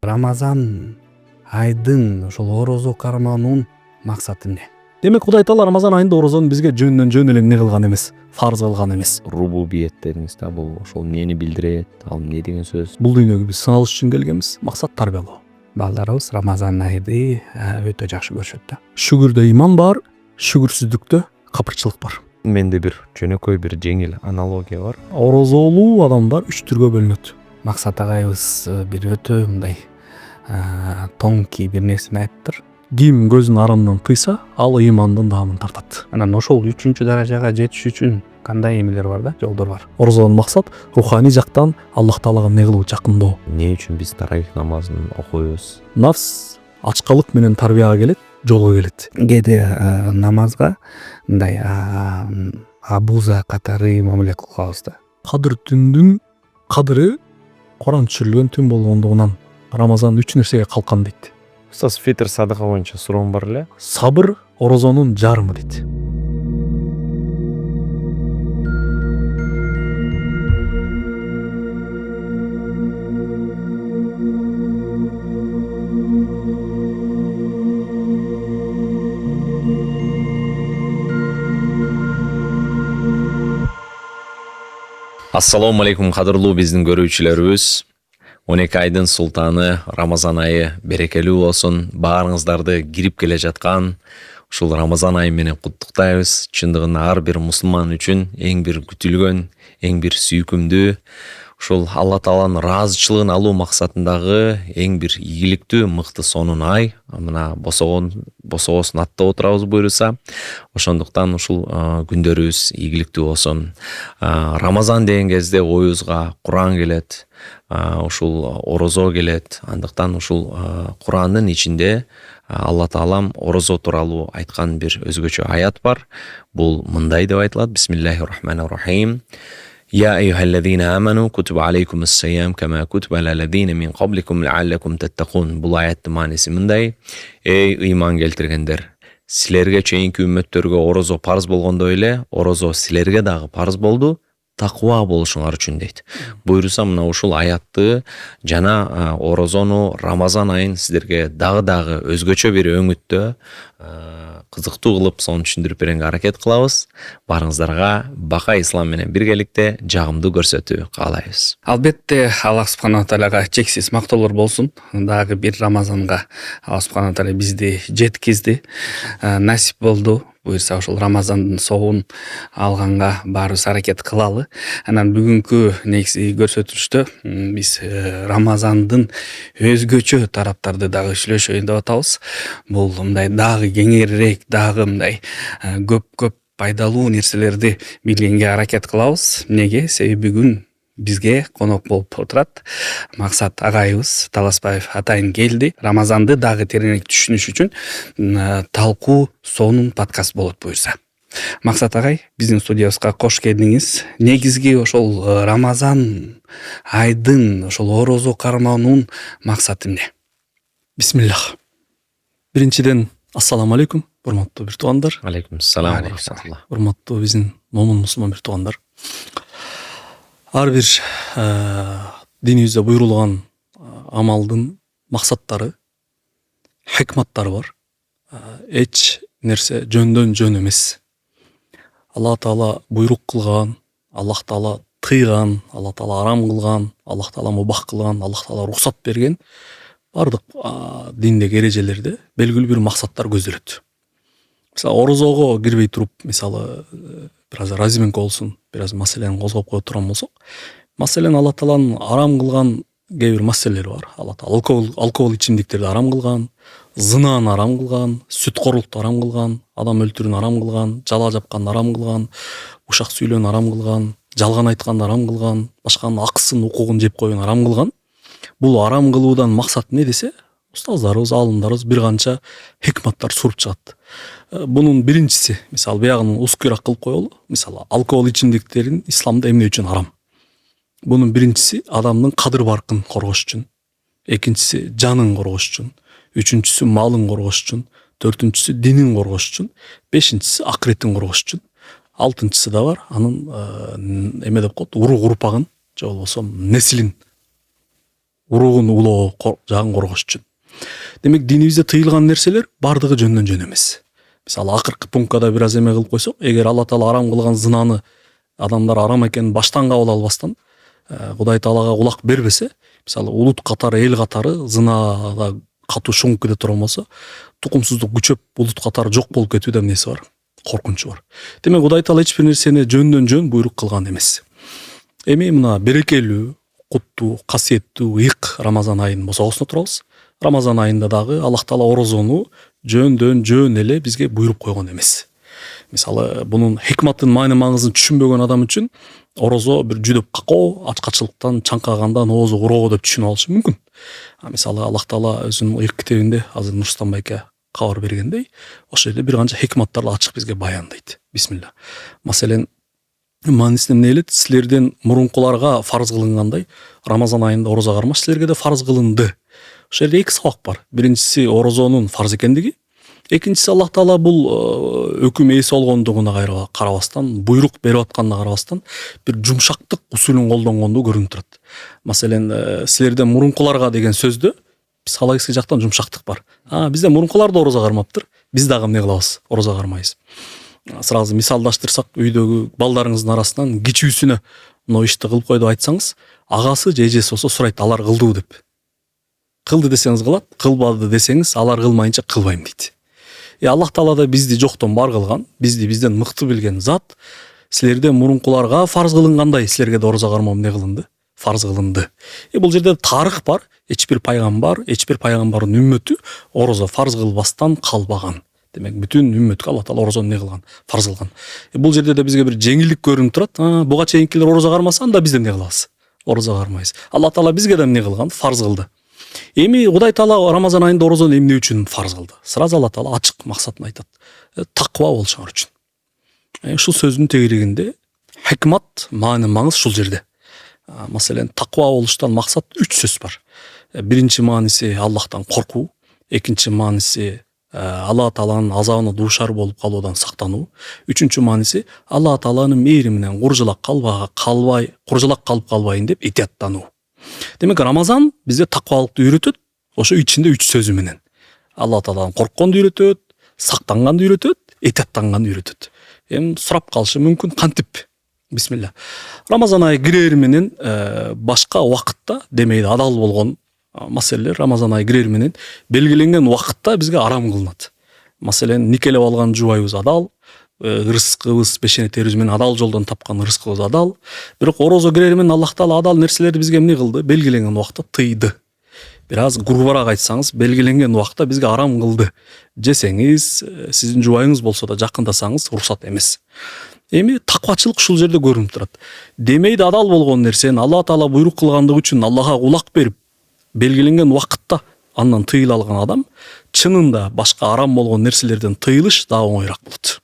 Рамазан айдын ошол орозо кармануунун максаты эмне? Демек Кудай Таала Рамазан айында орозону бизге жөндөн жөн эле эмне кылган эмес, фарз кылган эмес. Рубубиет дедиңиз да, бул ошол эмнени билдирет, ал эмне деген сөз? Бул дүйнөгө биз сыналыш үчүн келгенбиз, максат тарбиялоо. Балдарыбыз Рамазан айды өтө жакшы көрүшөт да. Шүгүрдө иман бар, шүгүрсүздүктө капырчылык бар. Менде бир жөнөкөй бир жеңил аналогия бар. Орозолуу адамдар 3 түргө бөлүнөт. Максат агайыбыз бир өтө мындай тонкий бир нерсени айтыптыр. Ким көзүн арамдан тыйса, ал имандын даамын тартат. Анан ошол 3 даражага жетиш үчүн кандай эмелер бар да, жолдор бар. Орозонун максат руханий жактан Аллах Таалага эмне кылуу, жакындоо. Эмне үчүн биз таравих намазын окуйбуз? Нафс ачкалык менен тарбияга келет, жолго келет. Кээде намазга мындай абуза катары мамиле кылабыз да. Кадыр түндүн кадыры Куран түшүрүлгөн түн болгондугунан Рамазан 3 нерсеге калкан дейт. Устаз, фитр садака боюнча суроом бар эле. Сабыр орозонун жарымы дейт. Ассаламу алейкум, кадырлуу биздин көрүүчүлөрүбүз. 12 айдын султаны Рамазан айы берекелүү болсун. Баарыңыздарды кирип келе жаткан ушул Рамазан айы менен куттуктайбыз. Чындыгында ар бир мусулман үчүн эң бир күтүлгөн, эң бир сүйкүмдүү, ушул Алла Тааланын ыраазычылыгын алуу максатындагы эң бир ийгиликтүү, мыкты сонун ай. Мына босогосун аттап отурабыз буйруса. Ошондуктан ушул күндөрүбүз ийгиликтүү болсун. Рамазан деген кезде оюбузга Куран келет, ушул орозо келет. Андыктан ушул Курандын ичинде Алла Таалам орозо тууралуу айткан бир өзгөчө аят бар. Бул мындай деп айтылат: Бисмиллахир-рахманир-рахим. يا أيها الذين آمنوا كتب عليكم الصيام كما كتب على الذين من قبلكم لعلكم تتقون. Бул аяттын мааниси мындай: Эй ыйман келтиргендер, силерге чейинки үммөттөргө орозо парыз болгондой эле орозо силерге дагы парыз болду, таква болушуңар үчүн дейт. Буйруса мына ушул аятты жана орозону Рамазан айын сиздерге дагы өзгөчө бир өңүттө кызыктуу кылып сонун түшүндүрүп беренге аракет кылабыз. Баарыңыздарга Бака ислам менен биргеликте жагымдуу көрсөтүү каалайбыз. Албетте Аллах субхана тааляга чексиз мактоолор болсун. Дагы бир Рамазанга Аллах субхана тааля бизди жеткизди, насип болду. Буйрса ошол Рамазандын соогун алганга баарыбыз аракет кылалы. Анан бүгүнкү негизи көрсөтүлүштө биз Рамазандын өзгөчө тараптарды дагы сүйлөшөйүн деп атабыз. Бул мындай дагы кеңирээк, дагы мындай көп пайдалуу нерселерди билгенге аракет кылабыз. Эмнеге? Себеби бүгүн бизге конок болуп отурат Максат агайыбыз Таласбаев атайын келди. Рамазанды дагы тереңирээк түшүнүш үчүн талкуу сонун подкаст болот буюрса. Максат агай, биздин студиябызга кош келдиңиз. Негизги ошол Рамазан айдын ошол орозо кармануунун максаты эмне? Бисмиллах. Биринчиден ассаламу алейкум, урматтуу бир туугандар. Алейкум ассалам ва рахматуллах. Урматтуу биздин момун мусулман бир туугандар. Ар бир динибизде буйрулган амалдын максаттары, хикматтары бар. Эч нерсе жөндөн жөн эмес. Алла Таала буйрук кылган, Аллах Таала тыйган, Алла Таала арам кылган, Аллах Таала мубах кылган, Аллах Таала уруксат берген бардык диндеги эрежелерде белгилүү бир максаттар көзделет. Мисалы орозого кирбей туруп, мисалы бир аз разиминка болсун, бир аз маселени козгоп кое турган болсок, маселен Алла Тааланын арам кылган кээ бир маселелери бар. Алла Таала алкогол ичимдиктерди арам кылган, зынааны арам кылган, сүткорлукту арам кылган, адам өлтүрүүнү арам кылган, жала жапканды арам кылган, ушак сүйлөөнү арам кылган, жалган айтканды арам кылган, башканын акысын, укугун жеп коюуну арам кылган. Бул арам кылуудан максат эмне десе, устаздарыбыз, аалымдарыбыз бир канча хикматтар суруп чыгат. Бунун биринчиси, мисалы биягын ускуйраак кылып коелу. Мисалы алкогол ичимдиктерин исламда эмне үчүн арам? Бунун биринчиси адамдын кадыр баркын коргош үчүн, экинчиси жанын коргош үчүн, үчүнчүсү малын коргош үчүн, төртүнчүсү динин коргош үчүн, бешинчиси акыретин коргош үчүн, алтынчысы да бар, анын эме деп коет, урук урпагын же болбосо неслин уругун улоо жагын коргош үчүн. Демек динибизде тыйылган нерселер бардыгы жөндөн жөн эмес. Мисалы акыркы пункткада бир аз эме кылып койсок, эгер Алла Таала арам кылган зынаны адамдар арам экенин баштан кабыл албастан Кудай Таалага кулак бербесе, мисалы улут катары, эл катары зынада катуу шуңуп кете турган болсо, тукумсуздук күчөп улут катары жок болуп кетүүдө эмнеси бар? Коркунучу бар. Демек Кудай Таала эч бир нерсени жөндөн жөн буйрук кылган эмес. Эми мына берекелүү, куттуу, касиеттүү, ыйык Рамазан айын босогосуна турабыз. Рамазан айында дагы Аллах Таала орозону жөндөн жөн эле бизге буйруп койгон эмес. Мисалы бунун хикматын, маани маңызын түшүнбөгөн адам үчүн орозо бир жүдөп какоо, ачкачылыктан, чаңкагандан оозу куроо деп түшүнүп алышы мүмкүн. Мисалы Аллах Таала өзүнүн ыйык китебинде азыр Нурстан байке кабар бергендей, ошол жерде бир канча хикматтарды ачык бизге баяндайт. Бисмилла. Маселен, маанисинде эмне элет? Силерден мурункуларга фарз кылынгандай, Рамазан айында орозо кармаш силерге да фарз кылынды. Ошол жерде эки сабак бар. Биринчиси орозонун фарз экендиги, экинчиси Аллах Таала бул өкүм ээси болгондугуна карабастан, буйрук берип атканына карабастан бир жумшактык усулун колдонгондугу көрүнүп турат. Маселен, силерден мурункуларга деген сөздө психологический жактан жумшактык бар. Бизде мурункулар да орозо кармаптыр, биз дагы эмне кылабыз? Орозо кармайбыз. Сразу мисалдаштырсак, үйдөгү балдарыңыздын арасынан кичүүсүнө мына ишти кылып кой деп айтсаңыз, агасы же эжеси болсо сурайт, алар кылдыбы деп. Кылды десеңиз кылат, кылбады десеңиз алар кылмайынча кылбайм дейт. Аллах Таала да бизди жоктон бар кылган, бизди бизден мыкты билген зат. Силерден мурункуларга фарз кылынгандай, силерге да орозо кармоо эмне кылынды? Фарз кылынды. Бул жерде тарых бар, эч бир пайгамбардын үммөтү орозо фарз кылбастан калбаган. Демек бүтүн үммөткө Аллах Таала орозону эмне кылган? Фарз кылган. Бул жерде да бизге бир жеңилдик көрүнүп турат. Буга чейинкилер орозо кармаса, анда биз эмне кылабыз? Орозо кармайбыз. Аллах Таала бизге да эмне кылган? Фарз кылды. Эми Кудай Таала Рамазан айында орозону эмне үчүн фарз кылды? Сразу Алла Таала ачык максатын айтат. Таква болушуңар үчүн. Ушул сөздүн тегерегинде хикмат, маани маңыз ушул жерде. Маселен, таква болуштан максат 3 сөз бар. Биринчи мааниси Аллахтан коркуу, экинчи мааниси Алла Тааланын азабына дуушар болуп калуудан сактануу, үчүнчү мааниси Алла Тааланын мээриминен куржалак калып калбайын деп этияттануу. Демек Рамазан бизге таквалыкты үйрөтөт, ошо ичинде 3 сөзү менен. Алла Тааладан коркконду үйрөтөт, сактанганды үйрөтөт, этияттанганды үйрөтөт. Эми сурап калышы мүмкүн, кантип? Бисмилла. Рамазан айы кирер менен башка убакытта демейди адал болгон маселелер Рамазан айы кирер менен белгиленген убакытта бизге арам кылынат. Маселен, никелеп алган жубайыбыз адал, ырыскыбыз, пешенетерибиз менен адал жолдон тапкан ырыскыбыз адал. Бирок орозо кирер менен Аллах Таала адал нерселерди бизге эмне кылды? Белгиленген убакытта тыйды. Бир аз курбараак айтсаңыз, белгиленген убакытта бизге арам кылды. Жесеңиз, сиздин жубайыңыз болсо да жакындасаңыз уруксат эмес. Эми таквачылык ушул жерде көрүнүп турат. Демейди адал болгон нерсени Алла Таала буйрук кылгандыгы үчүн Аллага кулак берип, белгиленген убакытта андан тыйыла алган адам чынында башка арам болгон нерселерден тыйылыш дагы оңоюраак болот.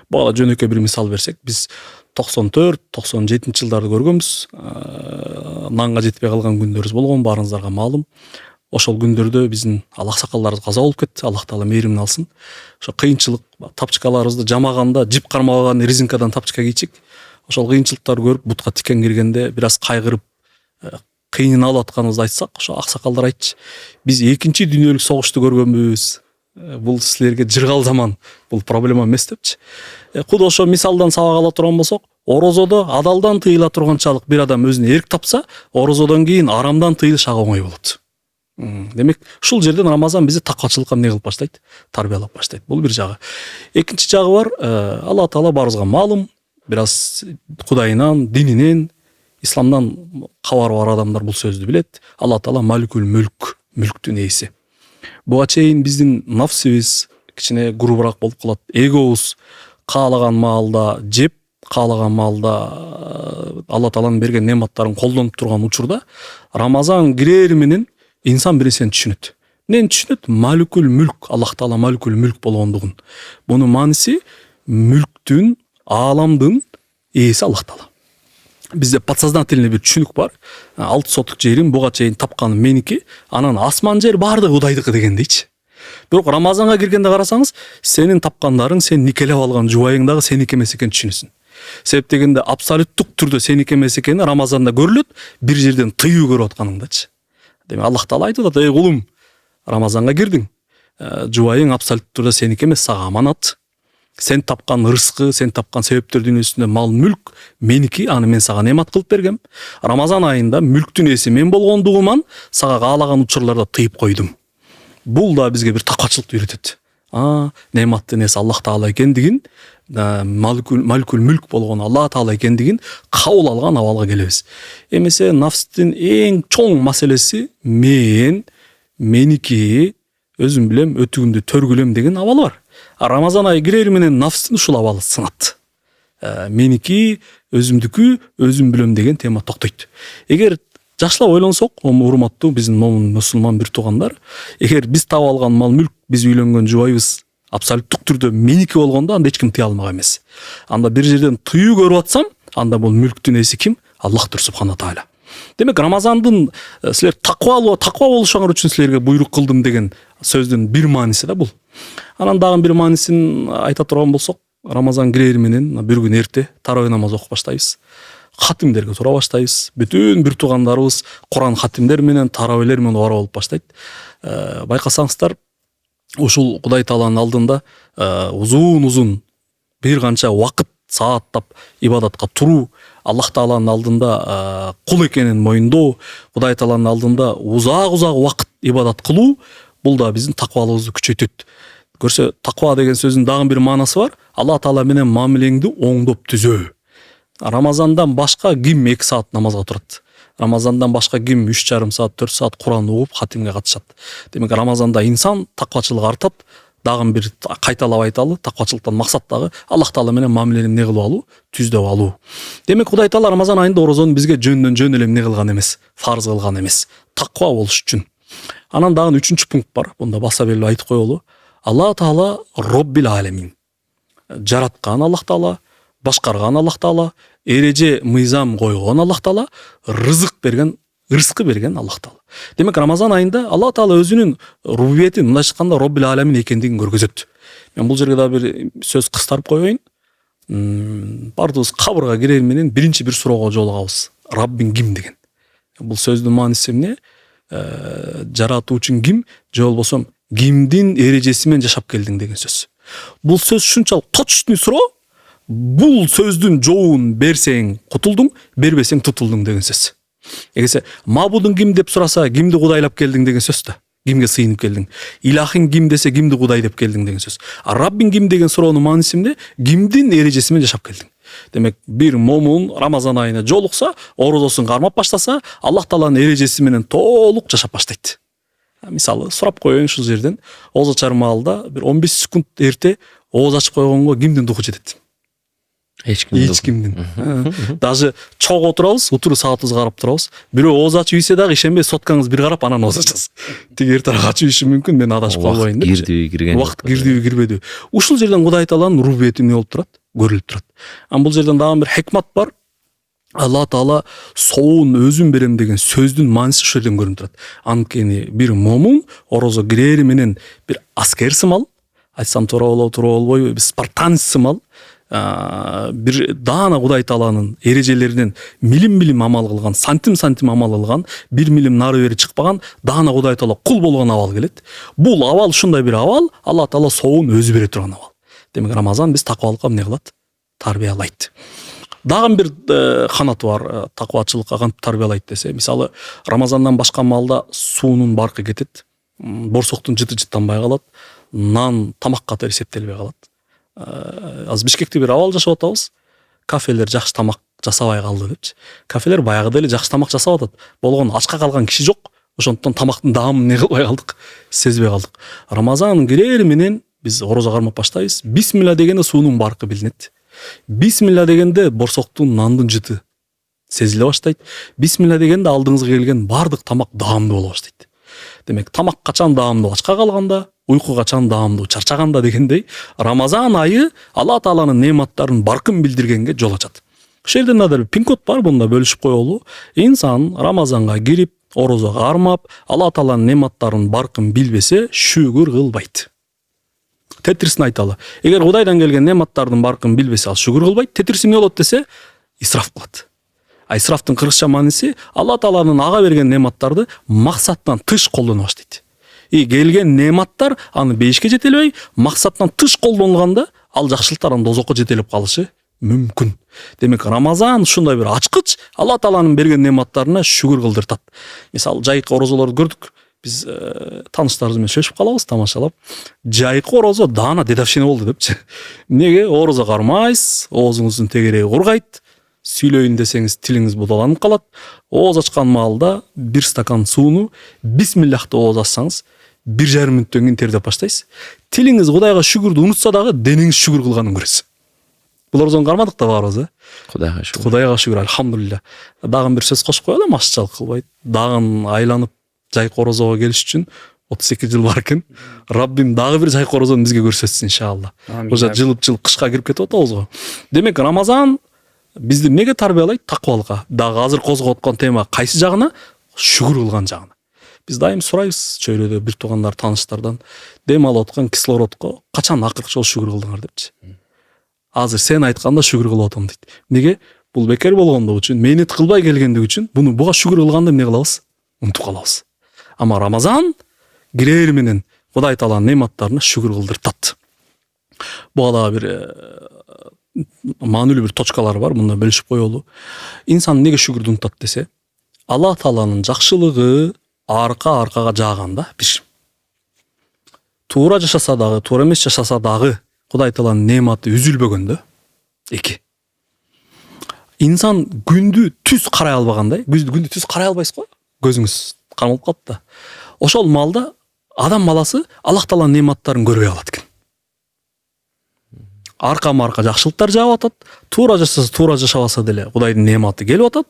Буга жөнөкөй бир мисал берсек, биз 94-97 жылдарды көргөнбүз. Нанга жетпей калган күндөрүбүз болгон, баарыңыздарга маалым. Ошол күндөрдө биздин аксакалдарыбыз каза болуп кетти. Аллах Таала мээримин алсын. Ошо кыйынчылык, тапчыкаларыбызды жамаганда жип кармабаган резинкадан тапчыка кийчик. Ошол кыйынчылыктарды көрүп, бутка тикен киргенде бир аз кайгырып, кыйнын алып атканыбызды айтсак, ошо аксакалдар айтчы: "Биз 2-чи дүйнөлүк согушту көргөнбүз. Бул силерге жыргал заман, бул проблема эмес" депчи. Куду ошо мисалдан сабак ала турган болсок, орозодо адалдан тыйыла турганчалык бир адам өзүнө эрк тапса, орозодон кийин арамдан тыйылыш ага оңой болот. Демек, ушул жерден Рамазан бизди таквачылыкка эмне кылып баштайт? Тарбиялап баштайт. Бул бир жагы. Экинчи жагы бар, Алла Таала баарыбызга маалым, бир аз Кудайынан, дининен, исламдан кабары бар адамдар бул сөздү билет. Алла Таала Маликул мүлк, мүлктүн ээси. Буга чейин биздин нафсибиз кичине курубураак болуп калат. Эгобуз каалаган маалда жеп, каалаган маалда Алла Тааланын берген неаматтарын колдонуп турган учурда Рамазан кирер менен инсан бир нерсени түшүнөт. Эмнени түшүнөт? Маликул мүлк, Аллах Таала Маликул мүлк болгондугун. Бунун мааниси мүлктүн, ааламдын ээси Аллах Таала. Бизде подсознательный бир түшүнүк бар. 6 сотук жерим буга чейин тапканым меники, анан асман жер баардыгы Кудайдыкы дегендейчи. Бирок Рамазанга киргенде карасаңыз, сенин тапкандарың, сен никелеп алган жубайың дагы сеники эмес экенин түшүнөсүң. Себеп дегенде абсолюттук түрдө сеники эмес экени Рамазанда көрүлөт, бир жерден тыюу көрүп атканыңдачы. Демек Аллах Таала айтып атат: "Эй кулум, Рамазанга кирдиң. Жубайың абсолюттук түрдө сеники эмес, сага аманат. Сен тапкан рызкы, сен тапкан себептер дүйнөсүндө мал мүлк меники, аны мен сага немат кылып бергем. Рамазан айында мүлктүн ээси мен болгондугуман сага каалаган учурларда тыйып койдум." Бул да бизге бир таквачылыкты үйрөтөт. Нематтын ээси Аллах Таала экендигин, малкул мүлк болгон Аллах Таала экендигин кабыл алган абалга келебиз. Эмесе нафстын эң чоң маселеси меники, өзүм билем, өтүгүмдү төргүлөм деген абал бар. Рамазан айы кирери менен нафстын ушул абалы сынат. Меники, өзүмдүкү, өзүм билем деген тема токтойт. Эгер жакшылап ойлонсок, урматтуу биздин момун мусулман бир туугандар, эгер биз таап алган мал мүлк, биз үйлөнгөн жубайыбыз абсолюттук түрдө меники болгондо, анда эч ким тыя алмак эмес. Анда бир жерден тыюу көрүп атсам, анда бул мүлктүн ээси ким? Аллахтыр субхана тааля. Демек Рамазандын силер таква болушуңар үчүн силерге буйрук кылдым деген сөздүн бир мааниси да бул. Анан дагы бир маанисин айта турган болсок, Рамазан кирери менен бир күн эрте тарауи намаз окуп баштайбыз. Хатимдерге тура баштайбыз. Бүтүн бир туугандарыбыз Куран хатимдер менен, тарауилер менен убара болуп баштайт. Байкасаңыздар, ушул Кудай Тааланын алдында узун бир канча убакыт сааттап ибадатка туруу, Аллах Тааланын алдында кул экенин моюндоо, Кудай Тааланын алдында узак убакыт ибадат кылуу, бул да биздин таквалыгыбызды күчөйтөт. Көрсө, таква деген сөздүн дагы бир маанасы бар. Аллах Таала менен мамилеңди оңдоп түзөө. Рамазандан башка ким 2 саат намазга турат? Рамазандан башка ким 3,5 саат, 4 саат Куран угуп хатимге катышат? Демек Рамазанда инсан таквачылыгы артат. Дагы бир кайталап айталы, таквачылыктан максат дагы Аллах Таала менен мамилени эмне кылып алуу, түздөп алуу. Демек Кудай Таала Рамазан айында орозону бизге жөндөн жөн эле эмне кылган эмес, фарз кылган эмес, таква болуш үчүн. Анан дагы 3-чү пункт бар. Бунда баса белип айтып коелу. Аллах Таала Роббил Алемин. Жараткан Аллах Таала, башкарган Аллах Таала, эреже мыйзам койгон Аллах Таала, рызкы берген Аллах Таала. Демек Рамазан айында Аллах Таала өзүнүн рубубиетин, мындайча айтканда Роббил Алемин экендигин көргөзөт. Мен бул жерге да бир сөз кыстарып коеюн. Бардыбыз кабырга кирер менен биринчи бир суроого жолугабыз. Раббиң ким деген. Бул сөздүн мааниси эмне? Жаратуучуң ким? Же болбосо кимдин эрежеси менен жашап келдиң деген сөз. Бул сөз ушунчалык точный суроо. Бул сөздүн жообун берсең кутулдуң, бербесең тутулдуң деген сөз. Эгерсе мабудуң ким деп сураса, кимди кудайлап келдиң деген сөз да. Кимге сыйынып келдиң? Илахың ким десе, кимди кудай деп келдиң деген сөз. Раббиң ким деген суроонун мааниси эмне? Кимдин эрежеси менен жашап келдиң? Демек бир момун Рамазан айына жолукса, орозосун кармап баштаса, Аллах Тааланын эрежеси менен толук жашап баштайт. Мисалы, сурап коеюн ушул жерден, ооз ачар маалда бир 15 секунд эрте ооз ачып койгонго кимдин духу жетет? Эч кимдин. Даже чок отурабыз, утуру саатыбызга карап турабыз. Бирөө ооз ачып ийсе дагы ишенбей, соткаңыз бир карап анан ооз ачасыз. Тиги эрте ачып ийиши мүмкүн, мен адашып калбайын деп. Убакыт кирдиби, кирбедиби. Ушул жерден Кудай Тааланын рубубиети эмне болуп турат? Көрүлүп турат. Бул жерден дагы бир хикмат бар. Аллах Таала соун өзүм берем деген сөздүн мааниси ушул жерден көрүнүп турат. Анткени бир момун орозо кирери менен бир аскер сымал, айтсам туура болбойбу, спартанец сымал, бир даана Кудай Тааланын эрежелеринен милим амал кылган, сантим амал кылган, 1 милим нары бери чыкпаган даана Кудай Таала кул болгон абал келет. Бул абал ушундай бир абал, Аллах Таала соун өзү бере турган абал. Демек Рамазан биз таквалыкка эмне кылат? Тарбиялайт. Дагы бир канаты бар, таквачылыкка кантип тарбиялайт десе, мисалы Рамазандан башка маалда суунун баркы кетет, борсоктун жыты жыттанбай калат, нан тамак катары эсептелбей калат. Аз Бишкекте бир абал жашап атабыз. Кафелер жакшы тамак жасабай калды депчи. Кафелер баягыда эле жакшы тамак жасап атат. Болгону ачка калган киши жок. Ошондон тамактын даамын не кылбай калдык, сезбей калдык. Рамазан кирери менен биз орозо кармап баштайбыз. Бисмилла дегенде суунун баркы билинет. Бисмилла дегенде борсоктун, нандын жыты сезиле баштайт. Бисмилла дегенде алдыңызга келген бардык тамак даамдуу боло баштайт. Демек тамак качан даамдуу? Ачка калганда, уйку качан даамдуу? Чарчаганда дегендей, Рамазан айы Алла Тааланын нематтарын баркын билдиргенге жол ачат. Ошол жерден да бир пин-код бар, бунда бөлүшүп коелу. Инсан Рамазанга кирип, орозо кармап, Алла Тааланын нематтарын баркын билбесе, шүгүр кылбайт. тетрисин айталы. Эгер Кудайдан келген нематтардын баркын билбесе, ал шүгүр кылбайт. Тетрис эмне болот десе, исраф кылат. Исрафтын кыргызча мааниси Алла Тааланын ага берген нематтарды максаттан тыш колдоно баштайт. Келген нематтар аны бейишке жетелебей, максаттан тыш колдонулганда ал жакшылыктар аны дозокко жетелеп калышы мүмкүн. Демек Рамазан ушундай бир ачкыч Алла Тааланын берген нематтарына шүгүр кылдыртат. Мисалы жайкы орозолорду көрдүк. Биз таныштарыбыз менен сөйлөшүп калабыз, тамашалап. Жайкы орозо даана дедовщина болду депчи. Эмнеге? Орозо кармайсыз, оозуңуздун тегереги кургайт. Сүйлөйүн десеңиз тилиңиз будаланып калат. Ооз ачкан маалда бир стакан сууну бисмиллахты ооз ачсаңыз 1,5 мүнөттөн кийин тердеп баштайсыз. Тилиңиз Кудайга шүгүрдү унутса дагы денеңиз шүгүр кылганын көрөсүз. Бул орозону кармадык да баарыбыз, Кудайга шүгүр. Кудайга шүгүр, альхамдулилля. Дагы бир сөз кошуп коелу, машчалык кылбайт. Дагы айланып жайкы орозого келиш үчүн 32 жыл бар экен. Раббим дагы бир жайкы орозону бизге көрсөтсүн иншалла. Уже жылып кышка кирип кетип атабызго. Демек Рамазан бизди эмнеге тарбиялайт? Таквалыкка. Дагы азыр козгоп аткан тема кайсы жагына? Шүгүр кылган жагына. Биз дайым сурайбыз чөйрөдө бир туугандар, тааныштардан, дем алып аткан кислородко качан акыркы жолу шүгүр кылдыңар депчи. Азыр сен айтканда шүгүр кылып атам дейт. Неге? Бул бекер болгондугу үчүн, мээнет кылбай келгендиги үчүн буга шүгүр кылганда эмне кылабыз? Унутуп калабыз. Ама Рамазан кирер менен Кудай Тааланын нематтарына шүгүр кылдыртат. Буга дагы бир маанилүү бир точкалар бар, мында бөлүшүп коелу. Инсан неге шүгүрдү унутат десе, Алла Тааланын жакшылыгы аркага жааганда бир. Туура жашаса дагы, туура эмес жашаса дагы Кудай Тааланын нематы үзүлбөгөндө. 2. Инсан күндү түз карай албагандай, күндү түз карай албайсыз го? Көзүңүз кармалып калат да. Ошол маалда адам баласы Аллах Тааланын нематтарын көрбөй калат экен. Арка жакшылыктар жаап атат, туура жашаса, туура жашабаса деле Кудайдын нематы келип атат.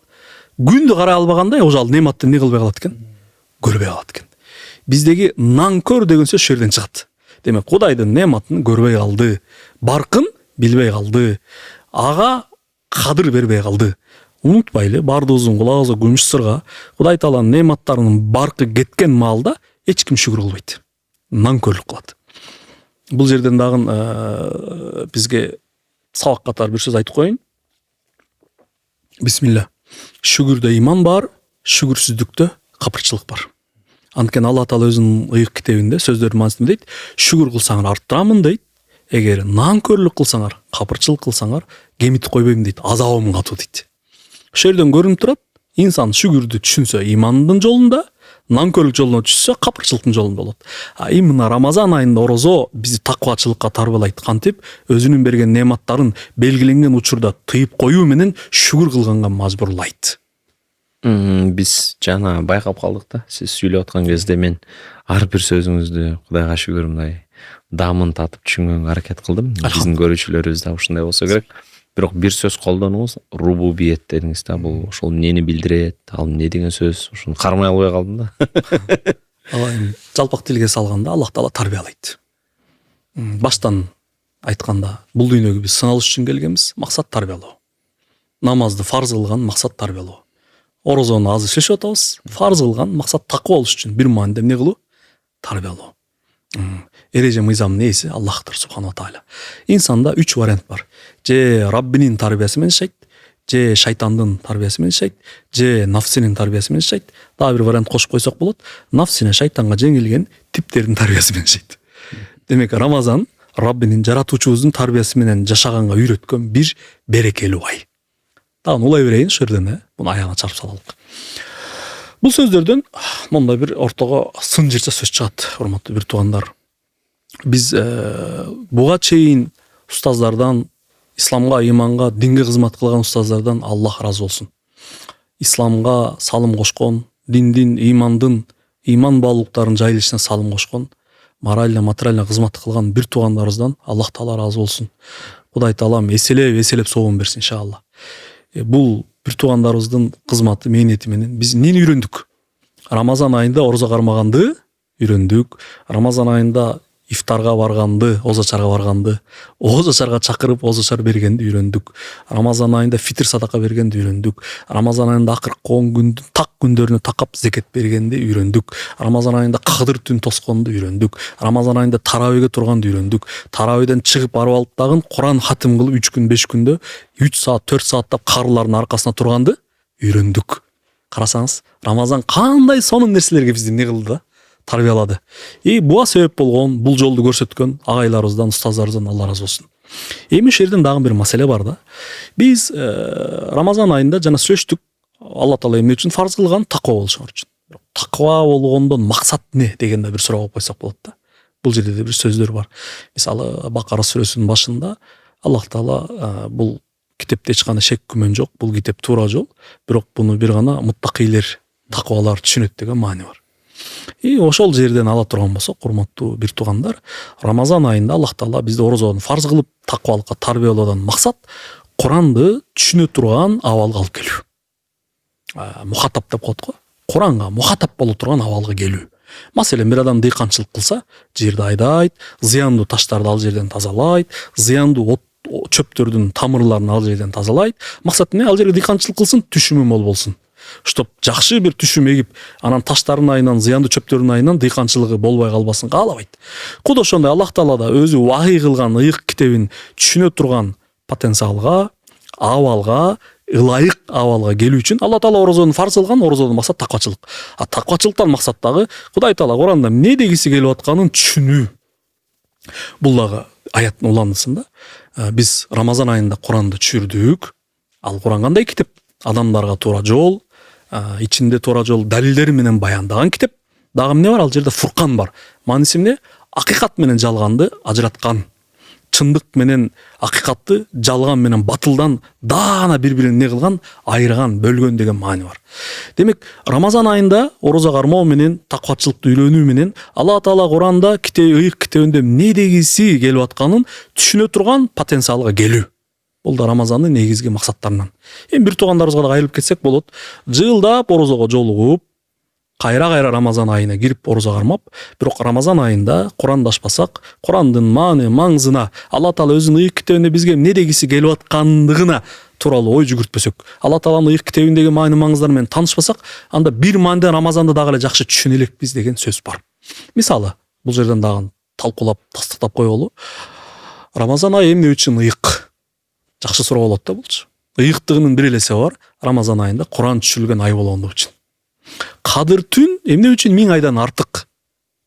Күндү карай албагандай ошол нематты эмне кылбай калат экен? Көрбөй калат экен. Биздеги нанкөр деген сөз жерден чыгат. Демек Кудайдын нематын көрбөй калды, баркын билбей калды, ага кадыр бербей калды. Унутпайлы, бардыгыбыздын кулагыбызга күмүш сырга Кудай Тааланын нематтарынын баркы кеткен маалда эч ким шүгүр кылбайт. Нанкөрлүк кылат. Бул жерден дагы бизге сабак катары бир сөз айтып коеюн. Бисмилла. Шүгүрдө иман бар, шүгүрсүздүктө капырчылык бар. Анткени Алла Таала өзүнүн ыйык китебинде сөздөрдүн маанисинде дейт, шүгүр кылсаңар арттырамын дейт. Эгер нанкөрлүк кылсаңар, капырчылык кылсаңар, кемитип койбойм дейт, азабым катуу дейт. Ошол жерден көрүнүп турат, инсан шүгүрдү түшүнсө имандын жолунда, нанкөрлүк жолуна түшсө капырчылыктын жолунда болот. Именно Рамазан айында орозо бизди таквачылыкка тарбиялайт, кантип өзүнүн берген нематтарын белгиленген учурда тыйып коюу менен шүгүр кылганга мажбурлайт. Биз жана байкап калдык да. Сиз сүйлөп аткан кезде мен ар бир сөзүңүздү Кудайга шүгүр мындай дамын татып түшүнгөнгө аракет кылдым. Биздин көрүүчүлөрүбүз да ушундай болсо керек. Бирок бир сөз колдонуңуз, рубубиет дедиңиз да, бул ошол эмнени билдирет, ал эмне деген сөз? Ушуну кармай албай калдым да. Жалпак тилге салганда Аллах Таала тарбиялайт. Баштан айтканда, бул дүйнөгө биз сыналыш үчүн келгенбиз, максат тарбиялоо. Намазды фарз кылган максат тарбиялоо. Орозону азыр сүйлөшүп атабыз, фарз кылган максат таква болуш үчүн бир мааниде эмне кылуу? Тарбиялоо. Эреже мыйзамдын ээси Аллахтыр субхана тааля. Инсанда 3 вариант бар. Же Раббинин тарбиясы менен жашайт, же шайтандын тарбиясы менен жашайт, же нафсинин тарбиясы менен жашайт. Дагы бир вариант кошуп койсок болот. Нафсине, шайтанга жеңилген типтердин тарбиясы менен жашайт. Демек Рамазан Раббинин жаратуучубуздун тарбиясы менен жашаганга үйрөткөн бир берекелүү ай. Дагы улай берейин ошол жерден, буну аягына чарп салалык. Бул сөздөрдөн мондай бир ортого сын жырча сөз чыгат, урматтуу бир туугандар. Биз буга чейин устаздардан, исламга, иманга, динге кызмат кылган устаздардан Аллах ыраазы болсун. Исламга салым кошкон, диндин, имандын, иман баалуулуктарынын жайылышына салым кошкон, морально, материально кызмат кылган бир туугандарыбыздан Аллах Таала ыраазы болсун. Кудай Таалам эселеп сообун берсин иншалла. Бул бир туугандарыбыздын кызматы, мээнети менен биз эмнени үйрөндүк? Рамазан айында орозо кармаганды үйрөндүк. Рамазан айында ифтарга барганды, ооз ачарга барганды, ооз ачарга чакырып ооз ачар бергенди үйрөндүк. Рамазан айында фитр садака бергенди үйрөндүк. Рамазан айында акыркы 10 күндүн так күндөрүнө такап зекет бергенди үйрөндүк. Рамазан айында кадыр түн тосконду үйрөндүк. Рамазан айында таравиге турганды үйрөндүк. Таравиден чыгып барып алып дагы Куран хатым кылып 3 күн 5 күндө 3 саат 4 сааттап карылардын аркасына турганды үйрөндүк. Карасаңыз, Рамазан кандай сонун нерселерге бизди эмне кылды да? Тарбиялады. Буга себеп болгон, бул жолду көрсөткөн агайларыбыздан, устаздарыбыздан Алла ыраазы болсун. Эми ушул жерден дагы бир маселе бар да. Биз Рамазан айында жана сүйлөштүк, Алла Таала эмне үчүн фарз кылган? Таква болушуңар үчүн. Таква болгондон максат эмне деген да бир суроо коюп койсок болот да. Бул жерде де бир сөздөр бар. Мисалы, Бакара сүрөсүнүн башында Аллах Таала бул китепте эч кандай шек күмөн жок, бул китеп туура жол, бирок буну бир гана муттакыйлер, таквалар түшүнөт деген маани бар. Ошол жерден ала турган болсок, урматтуу бир туугандар, Рамазан айында Аллах Таала бизди орозодон фарз кылып таквалыкка тарбиялоодан максат Куранды түшүнө турган абалга алып келүү. Мухатап деп коет го. Куранга мухатап боло турган абалга келүү. Маселен, бир адам дыйканчылык кылса, жерди айдайт, зыяндуу таштарды ал жерден тазалайт, зыяндуу чөптөрдүн тамырларын ал жерден тазалайт. Максат эмне? Ал жерге дыйканчылык кылсын, түшүмү мол болсун. Чтоб жакшы бир түшүм эгип, анан таштардын айынан, зыяндуу чөптөрдүн айынан дыйканчылыгы болбой калбасын каалабайт. Куд ошондой Аллах Таала да өзү вахий кылган ыйык китебин түшүнө турган потенциалга, абалга, ылайык абалга келүү үчүн Алла Таала орозону фарз кылган, орозодон максат таквачылык. Таквачылыктан максат дагы Кудай Таала Куранда эмне дегиси келип атканын түшүнүү. Бул дагы аяттын уландысында биз Рамазан айында Куранды түшүрдүк. Ал Куран кандай китеп? Адамдарга туура жол, ичинде туура жол далилдери менен баяндаган китеп. Дагы эмне бар? Ал жерде Фуркан бар. Мааниси эмне? Акыйкат менен жалганды ажыраткан. Чындык менен акыйкатты, жалган менен батылдан даана бири-бирине эмне кылган? Айырган, бөлгөн деген маани бар. Демек, Рамазан айында орозо кармоо менен, таквачылыкты үйлөнүү менен Алла Таала Куранда ыйык китебинде эмне дегиси келип атканын түшүнө турган потенциалга келүү. Бул да Рамазандын негизги максаттарынан. Эми бир туугандарыбызга да айрылып кетсек болот. Жылдап орозого жолугуп, кайра Рамазан айына кирип орозо кармап, бирок Рамазан айында Куранды ачпасак, Курандын маани, маңзына, Алла Таала өзүнүн ыйык китебинде бизге эмне дегиси келип аткандыгына тууралуу ой жүгүртпөсөк, Алла Тааланын ыйык китебиндеги маани, маңыздары менен таанышпасак, анда бир мааниден Рамазанды дагы эле жакшы түшүнө элекпиз деген сөз бар. Мисалы, бул жерден дагы талкуулап, тастыктап коелу. Рамазан айы эмне үчүн ыйык? Жакшы суроо болот да булчу. Ыйыктыгынын бир эле себеби бар. Рамазан айында Куран түшүрүлгөн ай болгондугу үчүн. Кадыр түн эмне үчүн 1000 айдан артык?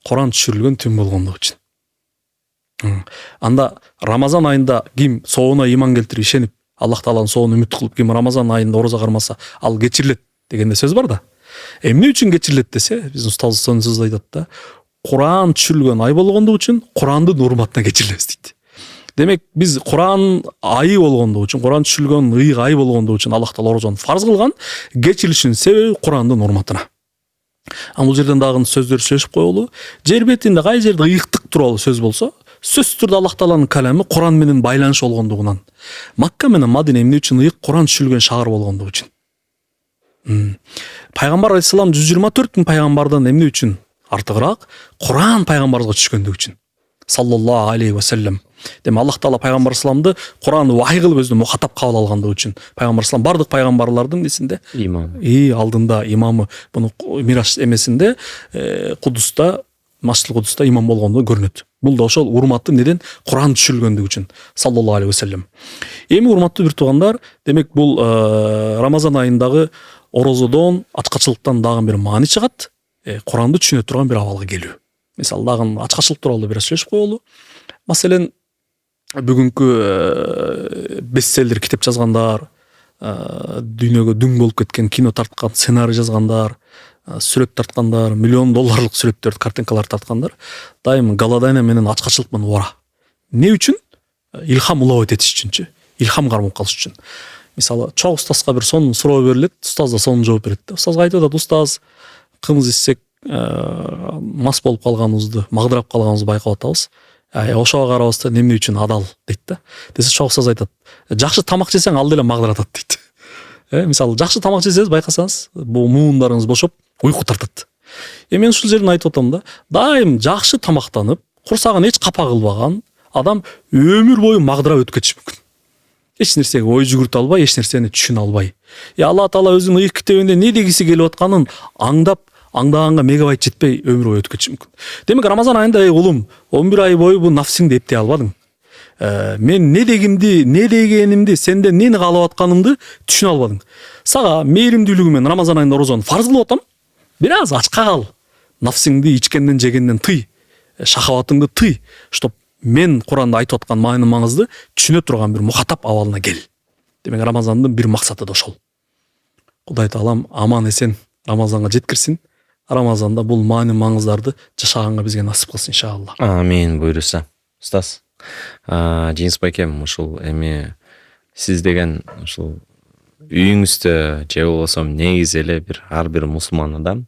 Куран түшүрүлгөн түн болгондугу үчүн. Анда Рамазан айында ким соонуна ыйман келтирип ишенип, Аллах Тааланын соонуна үмүт кылып, ким Рамазан айында орозо кармаса, ал кечирилет дегенде сөз бар да. Эмне үчүн кечирилет десе, биздин устазыбыз сөз айтат да. Куран түшүрүлгөн ай болгондугу үчүн Курандын урматына кечирилебиз дейт. Демек, биз Куран айы болгондугу үчүн, Куран түшүрүлгөн ыйык ай болгондугу үчүн Аллах Таала орозону фарз кылган, кечирилишинин себеби Курандын урматына. Бул жерден дагы сөздөр сөйлөшүп коелу. Жер бетинде кай жерде ыйыктык тууралуу сөз болсо, сөзсүз түрдө Аллах Тааланын калами Куран менен байланыш болгондугунан. Макка менен Мадина эмне үчүн ыйык? Куран түшүрүлгөн шаар болгондугу үчүн. Пайгамбар алейхиссалам 124 миң пайгамбардан эмне үчүн артыгыраак? Куран пайгамбарыбызга түшкөндүгү үчүн. Саллаллаху алейхи ва саллям. Демек, Аллах Таала пайгамбар саламды Куранды вахий кылып өзүнө мухатап кабыл алгандыгы үчүн. Пайгамбар салам бардык пайгамбарлардын эсинде имам. Алдында имамы, буну Мираж эмесинде Кудуста, Машрик Кудуста имам болгондугу көрүнөт. Бул да ошол урматтын неден? Куран түшүрүлгөндүгү үчүн. Саллаллаху алейхи ва саллям. Эми урматтуу бир туугандар, демек бул Рамазан айындагы орозодон, ачкачылыктан дагы бир маани чыгат. Куранды түшүнө турган бир абалга келүү. Мисалы, дагы ачкачылык тууралуу бир сөйлөшүп коелу. Маселен, бүгүнкү бестселлер китеп жазгандар, дүйнөгө дүң болуп кеткен кино тарткан, сценарий жазгандар, сүрөт тарткандар, $1 миллион сүрөттөрдү, картинкалар тарткандар дайым голодание менен ачкачылык менен убара. Эмне үчүн? Илхам улабат этиш үчүнчү. Илхам кармап калыш үчүн. Мисалы, чоң устазга бир сонун суроо берилет, устаз да сонун жооп берет. Устазга айтып атат: "Устаз, кымыз ичсек, мас болуп калганыбызды, магдырап калганыбызды байкап атабыз. Ошого карабастан эмне үчүн адал?" дейт да. Десе, чоң устаз айтат: "Жакшы тамак жесең, ал деле магдыратат" дейт. Мисалы, жакшы тамак жесеңиз, байкасаңыз, бул муундарыңыз бошоп, уйку тартат. Мен ушул жерден айтып атам да, дайым жакшы тамактанып, курсагын эч капа кылбаган адам өмүр бою магдырап өтүп кетиши мүмкүн. Эч нерсеге ой жүгүртө албай, эч нерсени түшүнө албай. Алла Таала өзүнүн ыйык китебинде не дегиси келип атканын аңдап, аңдаганга мегабайт жетпей өмүр бою өтүп кетиши мүмкүн. Демек Рамазан айында улум 11 ай бою бул нафсиңди эптей албадың. Мен не дегимди, не дегенимди, сенден нени каалап атканымды түшүнө албадың. Сага мээримдүүлүгү менен Рамазан айында орозону фарз кылып атам. Бир аз ачка кал. Нафсиңди ичкенден жегенден тый. Шахаватыңды тый. Чтоб мен Куранда айтып аткан маанайны маңызды түшүнө турган бир мухатап абалына кел. Демек Рамазандын бир максаты да ошол. Кудай Таалам аман эсен Рамазанга жеткирсин. Рамазанда бул маани маңыздарды жашаганга бизге насип кылсын иншалла. Амин буйруса. Устаз, Жеңис байкем, ушул эми сиз деген ушул үйүңүздө же болбосо негизи эле ар бир мусулман адам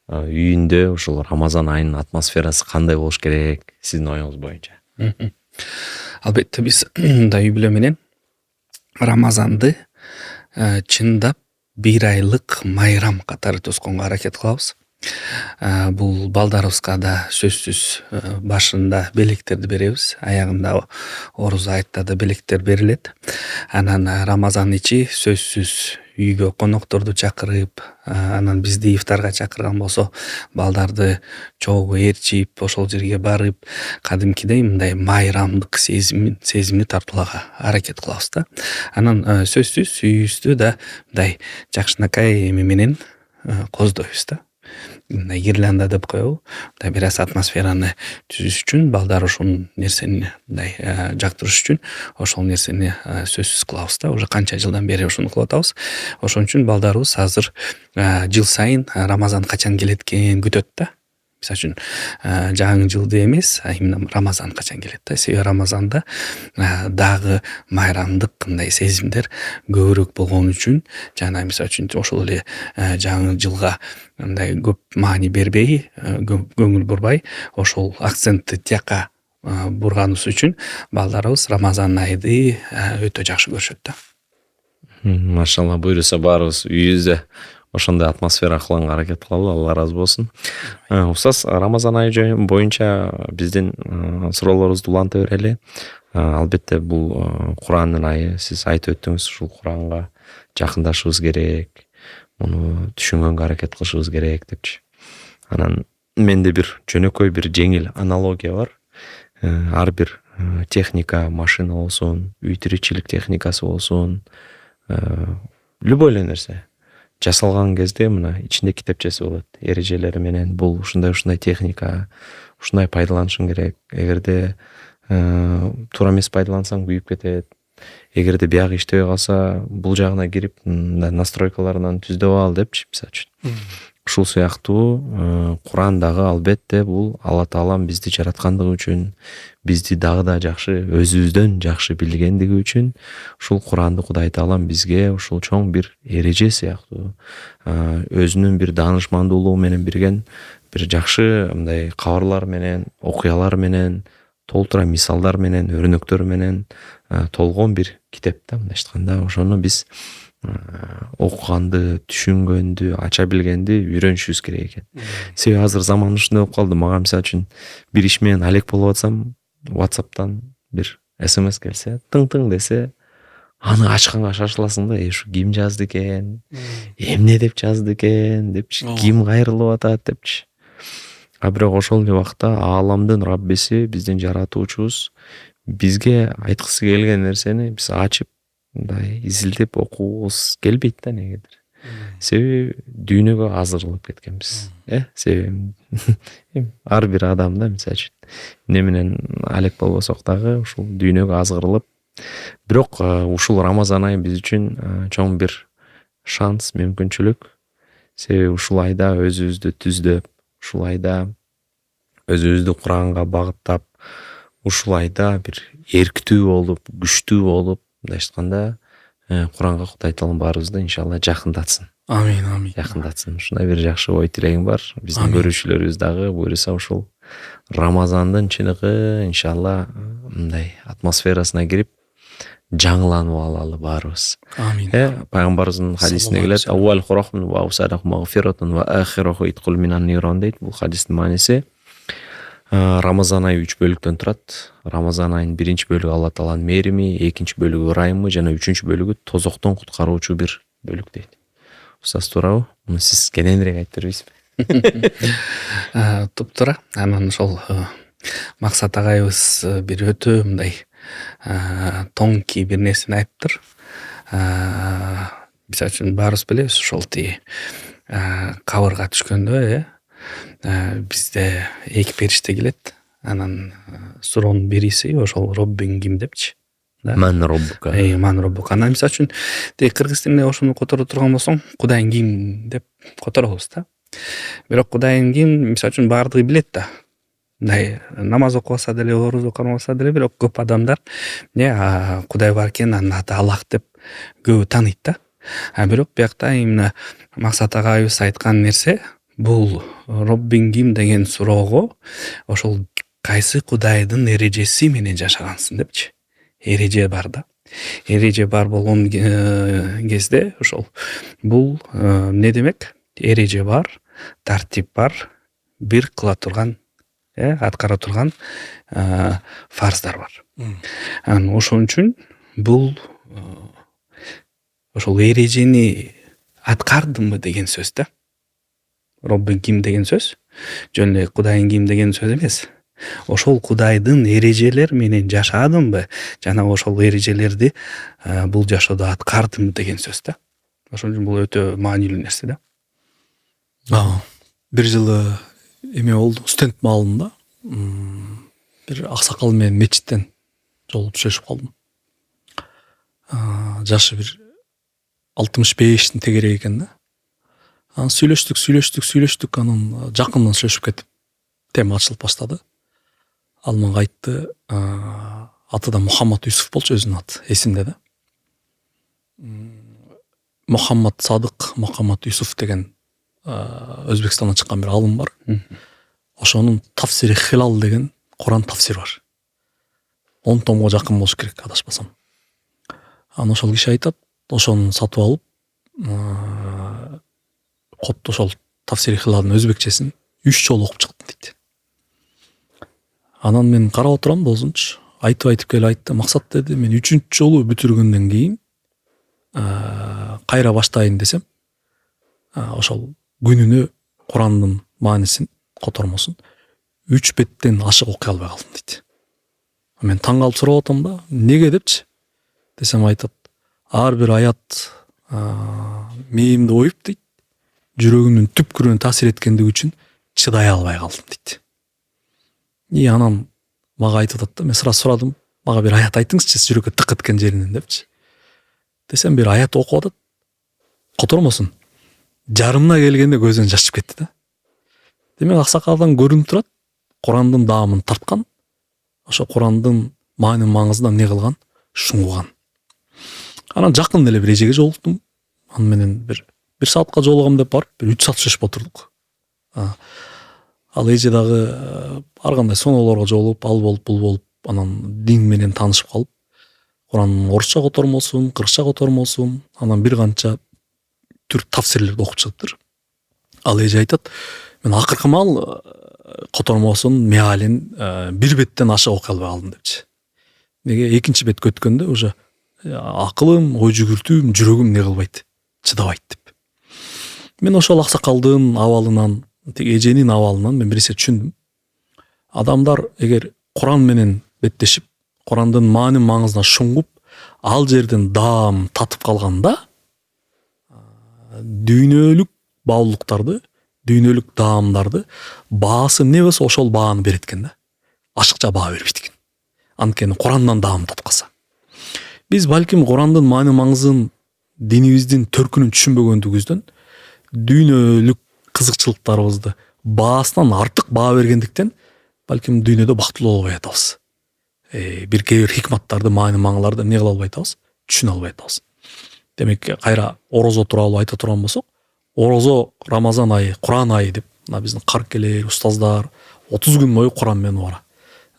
үйүндө ушул Рамазан айынын атмосферасы кандай болуш керек сиздин оюңуз боюнча? Албетте биз үй бүлө менен Рамазанды чындап бир айлык майрам катары тосконго аракет кылабыз. Бул балдарыбызга да сөзсүз башында белектерди беребиз, аягында оруз айтта да белектер берилет. Анан Рамазан ичи сөзсүз үйгө конокторду чакырып, анан бизди ифтарга чакырган болсо, балдарды чогуу ээрчип, ошол жерге барып, кадимкидей мындай майрамдык сезимни тартуулага аракет кылабыз да. Анан сөзсүз үйүбүздү да мындай жакшынакай эме менен коздойбуз да. Гирлянда деп коебу. Бир аз атмосфераны түзүш үчүн, балдар ошол нерсени мындай жактырыш үчүн ошол нерсени сөзсүз кылабыз да. Уже канча жылдан бери ошону кылып атабыз. Ошон үчүн балдарыбыз азыр жыл сайын Рамазан качан келет экен күтөт да. Мисалы үчүн жаңы жылды эмес, именно Рамазан качан келет да. Себеби Рамазанда дагы майрамдык мындай сезимдер көбүрөөк болгон үчүн, жана мисалы үчүн ошол эле жаңы жылга мындай көп маани бербей, көңүл бурбай, ошол акцентти тияка бурганыбыз үчүн балдарыбыз Рамазан айды өтө жакшы көрүшөт да. Машалла, буйруса баарыбыз үйүбүздө ошондой атмосфера кылганга аракет кылалы, Алла ыраазы болсун. Устаз, Рамазан айы боюнча биздин суроолорубузду уланта берели. Албетте бул Курандын айы, сиз айтып өттүңүз, ушул Куранга жакындашыбыз керек, муну түшүнгөнгө аракет кылышыбыз керек депчи. Анан менде бир жөнөкөй бир жеңил аналогия бар. Ар бир техника, машина болсун, үй тиричилик техникасы болсун, любой эле нерсе жасалган кезде мына ичинде китепчеси болот. Эрежелери менен бул ушундай техника, ушундай пайдаланышың керек. Эгерде туура эмес пайдалансаң күйүп кетет. Эгерде биягы иштебей калса, бул жагына кирип, настройкаларынан түздөп ал депчи, мисалы үчүн. Ушул сыяктуу Курандагы албетте бул Алла Таалам бизди жараткандыгы үчүн, бизди дагы да жакшы, өзүбүздөн жакшы билгендиги үчүн ушул Куранды Кудай Таалам бизге ушул чоң бир эреже сыяктуу, өзүнүн бир даанышмандуулугу менен бирген бир жакшы мындай кабарлар менен, окуялар менен, толтура мисалдар менен, өрнөктөр менен толгон бир китеп да, мындайча айтканда. Ошону биз окуганды, түшүнгөндү, ача билгенди үйрөнүшүбүз керек экен. Себеби азыр заман ушундай болуп калды. Мага мисалы үчүн бир иш менен алек болуп атсам, WhatsApp'тан бир SMS келсе, тың десе, аны ачканга шашыласың да, ушу ким жазды экен, эмне деп жазды экен депчи, ким кайрылып атат депчи. Бирок ошол эле убакта ааламдын Раббиси, биздин жаратуучубуз бизге айткысы келген нерсени биз ачып, мындай изилдеп окугубуз келбейт да негедир. Себеби дүйнөгө азырылып кеткенбиз. Себеби ар бир адам да мисалы үчүн эмне менен алек болбосок дагы ушул дүйнөгө азгырылып. Бирок ушул Рамазан айы биз үчүн чоң бир шанс, мүмкүнчүлүк. Себеби ушул айда өзүбүздү түздөп, ушул айда өзүбүздү Куранга багыттап, ушул айда бир эрктүү болуп, күчтүү болуп, мындайча айтканда, Куранга Кудай Таалам баарыбызды иншалла жакындатсын. Амин, амин. Жакындатсын. Ушундай бир жакшы ой тилегим бар. Биздин көрүүчүлөрүбүз дагы буйруса ушул Рамазандын чыныгы иншалла мындай атмосферасына кирип жаңыланып алалы баарыбыз. Амин. Пайгамбарыбыздын хадисинде келет: "Аввал хурахун ва усадах магфиратун ва ахираху иткул минан нирон" дейт. Бул хадистин мааниси Рамазан айы 3 бөлүктөн турат. Рамазан айынын биринчи бөлүгү Алла Тааланын мээрими, экинчи бөлүгү ырайымы жана үчүнчү бөлүгү тозоктон куткаруучу бир бөлүк дейт. Устаз туурабы? Муну сиз кененирээк айтып бербейсизби? Туптура. Анан ошол Максат агайыбыз бир өтө мындай тоңки бир нерсени айтыптыр. Мисалы үчүн баарыбыз билебиз, ошол тиги кабырга түшкөндө бизде эки периште келет. Анан суроонун бириси ошол Роббиң ким депчи. Ман роббука. Ман роббука. Анан мисалы үчүн кыргыз тилинде ошону которо турган болсоң, Кудайың ким деп которобуз да. Бирок Кудайың ким мисалы үчүн баардыгы билет да. Мындай намаз окубаса деле, ороз окубаса деле, бирок көп адамдар Кудай бар экен, анын аты Аллах деп көбү тааныйт да. Бирок биякта именно Максат агайыбыз айткан нерсе бул Роббиң ким деген суроого ошол кайсы Кудайдын эрежеси менен жашагансың депчи. Эреже бар да. Эреже бар болгон кезде ошол бул эмне демек? Эреже бар, тартип бар, бир кыла турган, аткара турган фарздар бар. Анан ошон үчүн бул ошол эрежени аткардымбы деген сөз да. Роббиң ким деген сөз жөн эле Кудайың ким деген сөз эмес. Ошол Кудайдын эрежелери менен жашадымбы жана ошол эрежелерди бул жашоодо аткардымбы деген сөз да. Ошон үчүн бул өтө маанилүү нерсе да. Бир жылы эме болду, студент маалында бир аксакал менен мечиттен жолугушуп калдым. Жашы бир 65-тин тегерек экен да. Анан сүйлөштүк, анан жакындан сүйлөшүп кетип, тема ачылып баштады. Ал мага айтты, аты да Мухаммад Юсуф болчу, өзүнүн аты эсимде да. Мухаммад Садык, Мухаммад Юсуф деген Өзбекстандан чыккан бир алым бар. Ошонун Тафсири Хилал деген Куран тафсир бар. 10 томго жакын болуш керек, адашпасам. Анан ошол киши айтат, ошону сатып алып, кот ошол Тафсири Хилалдын өзбекчесин 3 жолу окуп чыктым дейт. Анан мен карап отурам, досунчу айтып келип айтты, Максат деди, мен 3-чү жолу бүтүргөндөн кийин кайра баштайын десем, ошол күнүнө Курандын маанисин, котормосун 3 беттен ашык окуй албай калдым дейт. Мен таң калып сурап атам да, неге депчи? Десем айтат, ар бир аят мээримди оюп дейт, жүрөгүмдүн түпкүрүнө таасир эткендиги үчүн чыдай албай калдым дейт. Анан мага айтып атат да, мен сразу сурадым, мага бир аят айтыңызчы, жүрөккө тык эткен жеринен депчи. Десем бир аят окуп атат, котормосун жарымына келгенде көзүнөн жаш чыгып кетти да. Демек аксакалдан көрүнүп турат, Курандын даамын тарткан, ошо Курандын маанин маңызына эмне кылган, шуңгуган. Анан жакын эле бир эжеге жолуктум. Аны менен бир саатка жолугам деп барып, бир 3 саат сүйлөшүп отурдук. Ал эже дагы ар кандай сонолорго жолугуп, ал болуп, бул болуп, анан дин менен таанышып калып, Курандын орусча котормосун, кыргызча котормосун, анан бир канча түр тафсирлерди окуп чыгыптыр. Ал эже айтат, мен акыркы маал котормосун, меалин бир беттен ашык окуй албай калдым депчи. Неге экинчи бетке өткөндө уже акылым, ой жүгүртүүм, жүрөгүм эмне кылбайт, чыдабайт деп. Мен ошол аксакалдын абалынан, эженин абалынан мен бир нерсе түшүндүм. Адамдар эгер Куран менен беттешип, Курандын маанин маңызына шуңгуп, ал жерден даам татып калганда, дүйнөлүк баалуулуктарды, дүйнөлүк даамдарды баасы эмне болсо ошол бааны берет экен да. Ашыкча баа бербейт экен. Анткени Курандан даам татып калса. Биз балким Курандын маанин маңызын, динибиздин төркүнүн түшүнбөгөндүгүбүздөн дүйнөлүк кызыкчылыктарыбызды баасынан артык баа бергендиктен балким дүйнөдө бактылуу болбой атабыз. Бир кээ бир хикматтарды, маанин маңыларды эмне кыла албай атабыз, түшүнө албай атабыз. Демек кайра орозо тууралуу айта турган болсок, орозо Рамазан айы, Куран айы деп, мына биздин каркелер, устаздар 30 күн бою Куран менен убара.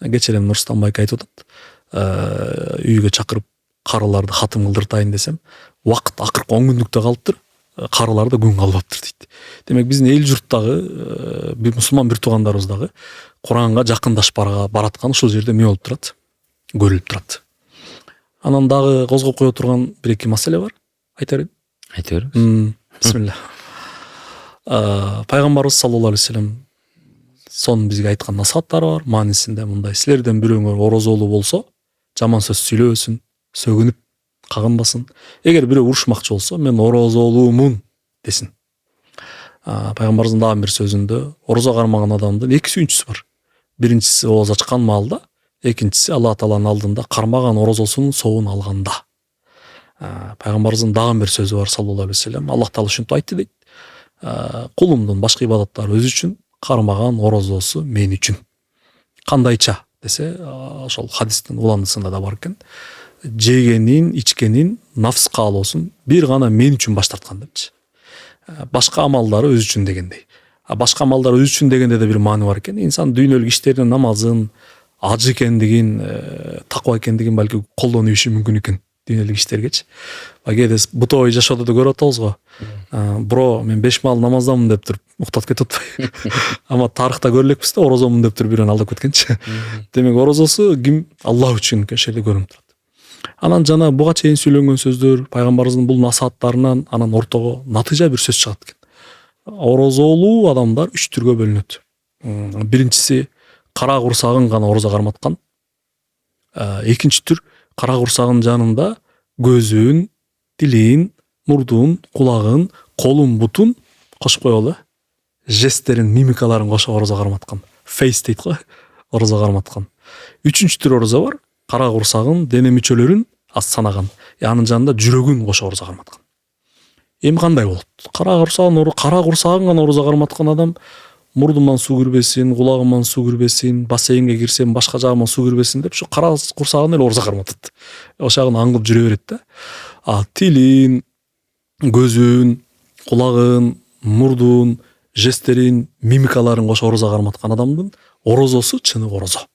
Кечээ эле Нурстан байка айтып атат, үйгө чакырып карыларды хатым кылдыртайын десем, убакыт акыркы 10 күндүктө калыптыр. карылар да күн калбаптыр дейт. Демек биздин эл журттагы бир мусулман бир туугандарыбыз дагы Куранга жакындашып бараткан ушул жерде эмне болуп турат, көрүлүп турат. Анан дагы козгоп кое турган бир эки маселе бар. Айта берейин. Айта бериңиз. Бисмилля. Пайгамбарыбыз саллаллаху алейхи вассалам сонун бизге айткан насааттары бар. Маанисинде мындай: силерден бирөөңөр орозолуу болсо, жаман сөз сүйлөбөсүн, сөгүнүп кагынбасын. Эгер бирөө урушмакчы болсо, мен орозолуумун десин. Пайгамбарыбыздын дагы бир сөзүндө орозо кармаган адамдын эки сүйүнчүсү бар. Биринчиси ооз ачкан маалда, экинчиси Алла Тааланын алдында кармаган орозосунун соогун алганда. Пайгамбарыбыздын дагы бир сөзү бар саллаллаху алейхи вассалам. Аллах Таала ушинтип айтты дейт: кулумдун башка ибадаттары өзү үчүн, кармаган орозосу мен үчүн. Кандайча десе, ошол хадистин уландысында да бар экен. Жегенин, ичкенин, нафс каалоосун бир гана мен үчүн баш тарткан депчи. Башка амалдары өз үчүн дегендей. Башка амалдар өз үчүн дегенде да бир маани бар экен. Инсан дүйнөлүк иштерин, намазын, ажы экендигин, таква экендигин балки колдонуп ийиши мүмкүн экен дүйнөлүк иштергечи. Кээде бутовой жашоодо да көрүп атабыз го. Бро, мен 5 маал намаздамын деп туруп уктап кетип атпайбы. Ама тарыхта көрүп элекпиз да, орозомун деп туруп бирөөнү алдап кеткенчи. Демек орозосу ким? Аллах үчүн экен, ошол жерде көрүнүп турат. Анан жана буга чейин сүйлөнгөн сөздөр, пайгамбарыбыздын бул насааттарынан анан ортого натыйжа бир сөз чыгат экен. Орозолуу адамдар 3 түргө бөлүнөт. Биринчиси кара курсагын гана орозо карматкан. Экинчи түр кара курсагын жанында көзүн, тилин, мурдун, кулагын, колун, бутун кошуп коелу. Жестерин, мимикаларын кошуп орозо карматкан. Фейс дейт го, орозо карматкан. Үчүнчү түр орозо бар. Кара курсагын, дене мүчөлөрүн аз санаган. Анын жанында жүрөгүн кошуп орозо карматкан. Эми кандай болот? Кара курсагын гана орозо карматкан адам мурдуман суу кирбесин, кулагыман суу кирбесин, бассейнге кирсем башка жагыман суу кирбесин деп ушу кара курсагын эле орозо карматат. Ошагын аңгып жүрө берет да. Тилин, көзүн, кулагын, мурдун, жестерин, мимикаларын кошуп орозо карматкан адамдын орозосу чыны орозо.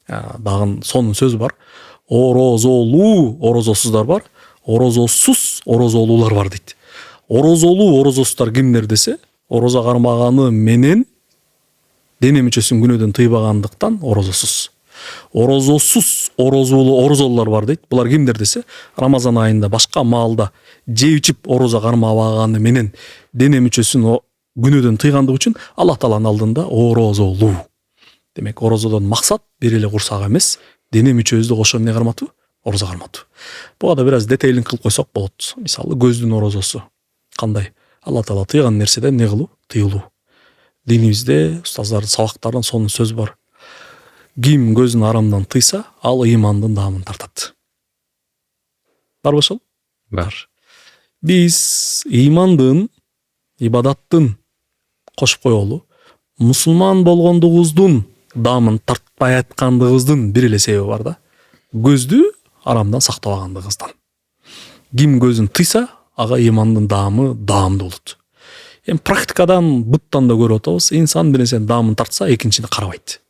Дагы сонун сөз бар. Орозолуу орозосуздар бар, орозосуз орозолуулар бар дейт. Орозолуу орозосуздар кимдер десе, орозо кармаганы менен дене мүчөсүн күнөөдөн тыйбагандыктан орозосуз. Орозосуз орозолуулар бар дейт. Булар кимдер десе, Рамазан айында башка маалда жеп ичип орозо кармабаганы менен дене мүчөсүн күнөөдөн тыйгандыгы үчүн Аллах Тааланын алдында орозолуу. Демек орозодон максат бир эле курсак эмес, дене мүчөбүздү кошо эмне карматуу? Орозо карматуу. Буга да бир аз детейлинг кылып койсок болот. Мисалы көздүн орозосу кандай? Алла Таала тыйган нерседен эмне кылуу? Тыйылуу. Динибизде устаздардын сабактарынан сонун сөз бар. Ким көзүн арамдан тыйса, ал ыймандын даамын тартат. Барбы ошол? Бар. Биз ыймандын, ибадаттын кошуп коелу, мусулман болгондугубуздун даамын тартпай аткандыгыбыздын бир эле себеби бар да. Көздү арамдан сактабагандыгыбыздан. Ким көзүн тыйса, ага ыймандын даамы даамдуу болот. Эми практикадан, буттан да көрүп атабыз. Инсан бир нерсенин даамын тартса, экинчини карабайт.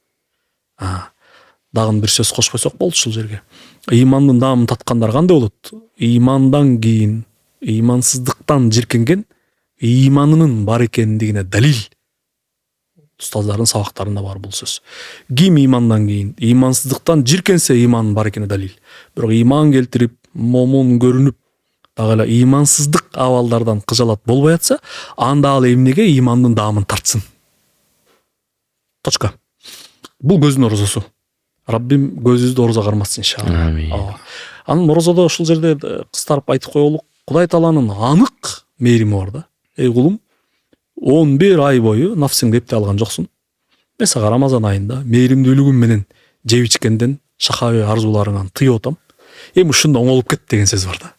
Дагы бир сөз кошуп койсок болот ушул жерге. Ыймандын даамын таткандар кандай болот? Ыймандан кийин, ыймансыздыктан жиркенген, ыйманынын бар экендигине далил. Устаздардын сабактарында бар бул сөз. Ким ыймандан кийин, ыймансыздыктан жиркенсе, ыйманын бар экени далил. Бирок ыйман келтирип, момун көрүнүп, дагы эле ыймансыздык абалдардан кыжалат болбой атса, анда ал эмнеге ыймандын даамын тартсын? Точка. Бул көздүн орозосу. Раббим көзүбүздү орозо карматсын иншалла. Амин. Анын орозодо ушул жерде кыстарып айтып коелу, Кудай Тааланын анык мээрими бар да. Эй кулум, 11 ай бою нафсыңды эптей алган жоксуң. Мен сага Рамазан айында мээримдүүлүгүм менен жеп ичкенден, шахави арзууларыңан тыйып атам. Эми ушунда оңолуп кет деген сөз бар да.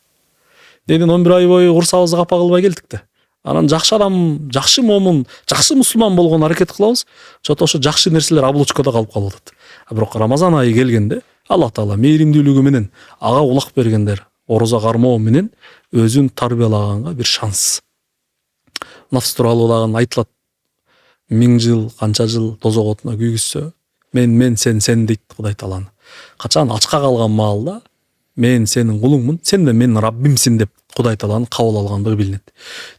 Дедин 11 ай бою курсагыбызды капа кылбай келдик да. Анан жакшы адам, жакшы момун, жакшы мусулман болгон аракет кылабыз. Жото ошо жакшы нерселер облучкада калып калып атат. Бирок Рамазан айы келгенде Аллах Таала мээримдүүлүгү менен ага улак бергендер орозо кармоо менен өзүн тарбиялаганга бир шанс. Нафс тууралуу дагы айтылат. 1000 жыл, канча жыл тозок отуна күйгүзсө, мен сен дейт Кудай Тааланы. Качан ачка калган маалда мен сенин кулуңмун, сен да менин Раббимсиң деп Кудай Тааланын кабыл алгандыгы билинет.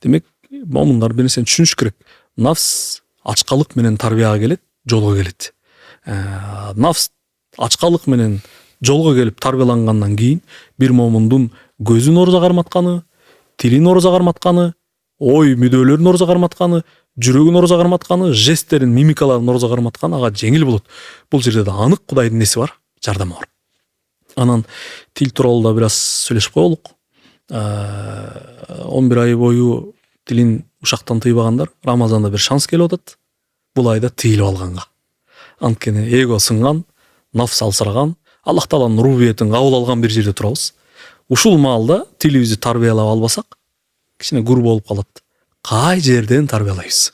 Демек, момундар бир нерсени түшүнүш керек. Нафс ачкалык менен тарбияга келет, жолго келет. Нафс ачкалык менен жолго келип тарбиялангандан кийин бир момундун көзүн орозо карматканы, тилин орозо карматканы, ой мүдөлөрүн орозо карматканы, жүрөгүн орозо карматканы, жесттерин, мимикаларын орозо карматканы ага жеңил болот. Бул жерде да анык Кудайдын неси бар, жардамы бар. Анан тил тууралуу да бир аз сүйлөшүп коелук. 11 ай бою тилин ушактан тыйбагандар Рамазанда бир шанс келип атат. Бул айда тыйылып алганга. Анткени эго сынган, нафс алсыраган, Аллах Тааланын рубиятын кабыл алган бир жерде турабыз. Ушул маалда тилибизди тарбиялап албасак, кичине гур болуп калат. Кай жерден тарбиялайбыз?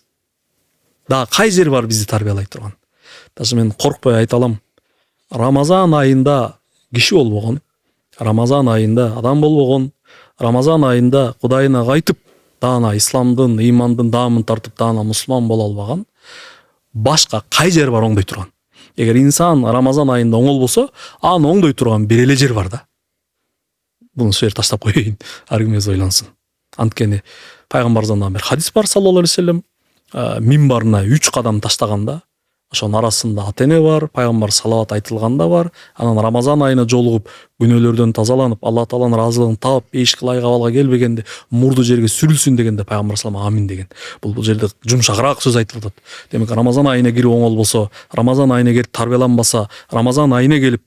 Да кай жер бар бизди тарбиялай турган? Даже мен коркпой айта алам. Рамазан айында киши болбогон, Рамазан айында адам болбогон, Рамазан айында Кудайына кайтып, даана исламдын, ыймандын даамын тартып, даана мусулман боло албаган башка кай жер бар оңдой турган? Эгер инсан Рамазан айында оңол болсо, аны оңдой турган бир эле жер бар да. Буну сөйр таштап коеюн, ар ким өз ойлонсун. Анткени пайгамбарыбыздан бир хадис бар саллаллаху алейхи вассалам, минбарына 3 кадам таштаганда, ошонун арасында ата-эне бар, пайгамбар салават айтылганда бар, анан Рамазан айына жолугуп, күнөөлөрдөн тазаланып, Алла Тааланын ыраазылыгын таап, эшик ылайык абалга келбегенде мурду жерге сүрүлсүн дегенде пайгамбар салам амин деген. Бул жерде жумшагыраак сөз айтылып атат. Демек Рамазан айына кирип оңол болсо, Рамазан айына келип тарбияланбаса, Рамазан айына келип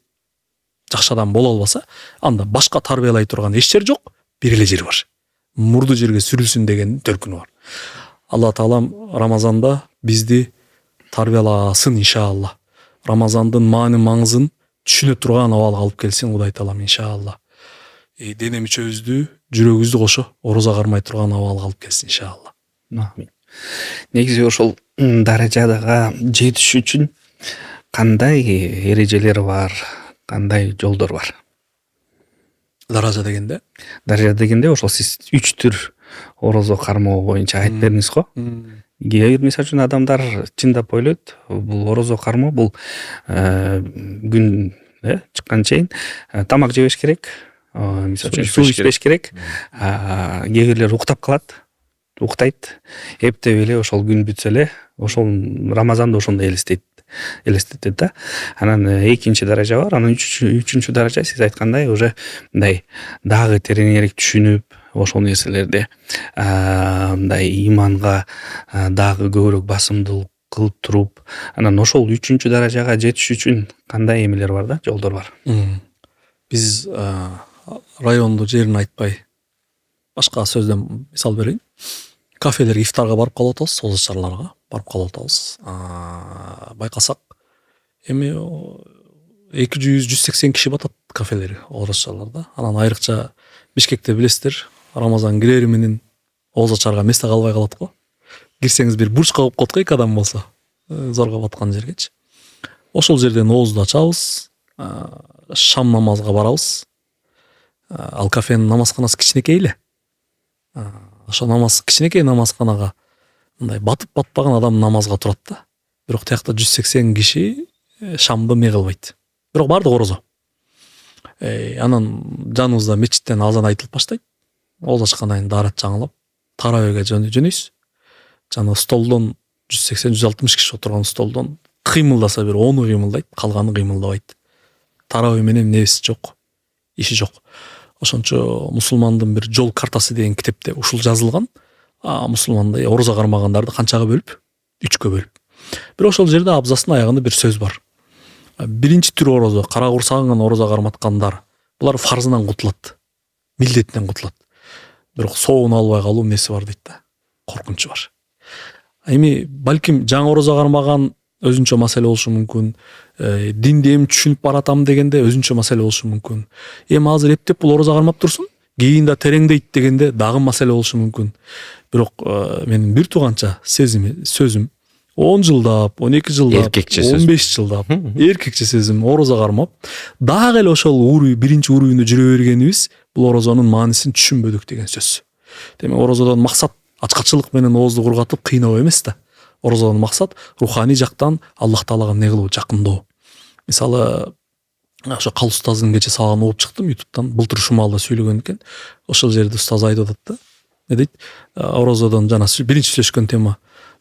жакшы адам боло албаса, анда башка тарбиялай турган эч жер жок, бир эле жер бар. Мурду жерге сүрүлсүн деген төркүнү бар. Алла Таалам Рамазанда бизди тарбияласын иншалла. Рамазандын маани маңызын түшүнө турган абалга алып келсин Кудай Таалам иншалла. Дене мүчөбүздү, жүрөгүбүздү кошо орозо кармай турган абалга алып келсин иншалла. Амин. Негизи ошол даражага жетиш үчүн кандай эрежелер бар, кандай жолдор бар? Даража дегенде? Даража дегенде ошол сиз 3 түр орозо кармоо боюнча айтып бердиңиз го. Кээ бир мисалы үчүн адамдар чындап ойлойт, бул орозо кармоо бул күн чыккан чейин тамак жебеш керек, мисалы үчүн суу ичпеш керек. Кээ бирлер уктап калат, уктайт. Эптеп эле ошол күн бүтсө эле, ошол Рамазанды ошондой элестетет да. Анан экинчи даража бар, анан үчүнчү даража сиз айткандай уже мындай дагы тереңирээк түшүнүп, ошол нерселерди мындай иманга дагы көбүрөөк басымдуулук кылып туруп, анан ошол үчүнчү даражага жетиш үчүн кандай эмелер бар да, жолдор бар. Биз районду жерин айтпай башка сөздөн мисал берейин. Кафелерге ифтарга барып калып атабыз, созачарларга барып калып атабыз. Байкасак эми 200-180 киши батат кафелерге, оозачарларда. Анан айрыкча Бишкекте билесиздер, Рамазан кирери менен оозачарга месте калбай калат го. Кирсеңиз бир бурчка болуп калат го, эки адам болсо, зорго баткан жергечи. Ошол жерден оозду ачабыз, шам намазга барабыз. Ал кафенин намазканасы кичинекей эле. Ошо кичинекей намазканага мындай батып батпаган адам намазга турат да. Бирок тиякта 180 киши шамды эме кылбайт. Бирок бардык орозо. Анан жаныбызда мечиттен азан айтылып баштайт. Ооз ачкандан кийин даарат жаңылап, тарабеге жөнөйбүз. Жана столдон 180-160 киши отурган столдон кыймылдаса бир 10 кыймылдайт, калганы кыймылдабайт. Тарабе менен небеси жок, иши жок. Ошончо мусулмандын бир жол картасы деген китепте ушул жазылган. Мусулмандай орозо кармагандарды канчага бөлүп? 3кө бөлүп. Бирок ошол жерде абзастын аягында бир сөз бар. Биринчи түр орозо, кара курсаган орозо карматкандар, булар фарзынан кутулат, милдетинен кутулат. Бирок соогуну албай калуу эмеси бар дейт да. Коркунучу бар. Эми балким жаңы орозо кармаган өзүнчө маселе болушу мүмкүн. Динди эми түшүнүп баратам дегенде өзүнчө маселе болушу мүмкүн. Эми азыр эптеп бул орозо кармап турсун, кийин да тереңдейт дегенде дагы маселе болушу мүмкүн. Бирок менин бир тууганча сөзүм 10 жылдап, 12 жылдап, 15 жылдап, эркекче сөзүм орозо кармап, дагы эле ошол биринчи уровеньде жүрө бергенибиз бул орозонун маанисин түшүнбөдүк деген сөз. Демек орозодон максат ачкачылык менен оозду кургатып кыйноо эмес да. Орозодон максат руханий жактан Аллах Таалага эмне кылуу, жакындоо. Мисалы ошо Кал устаздын кече сабагын угуп чыктым ютубтан. Былтыр Шумалда сүйлөгөн экен. Ошол жерде устаз айтып атат да. Не дейт? Орозодон жана биринчи сүйлөшкөн тема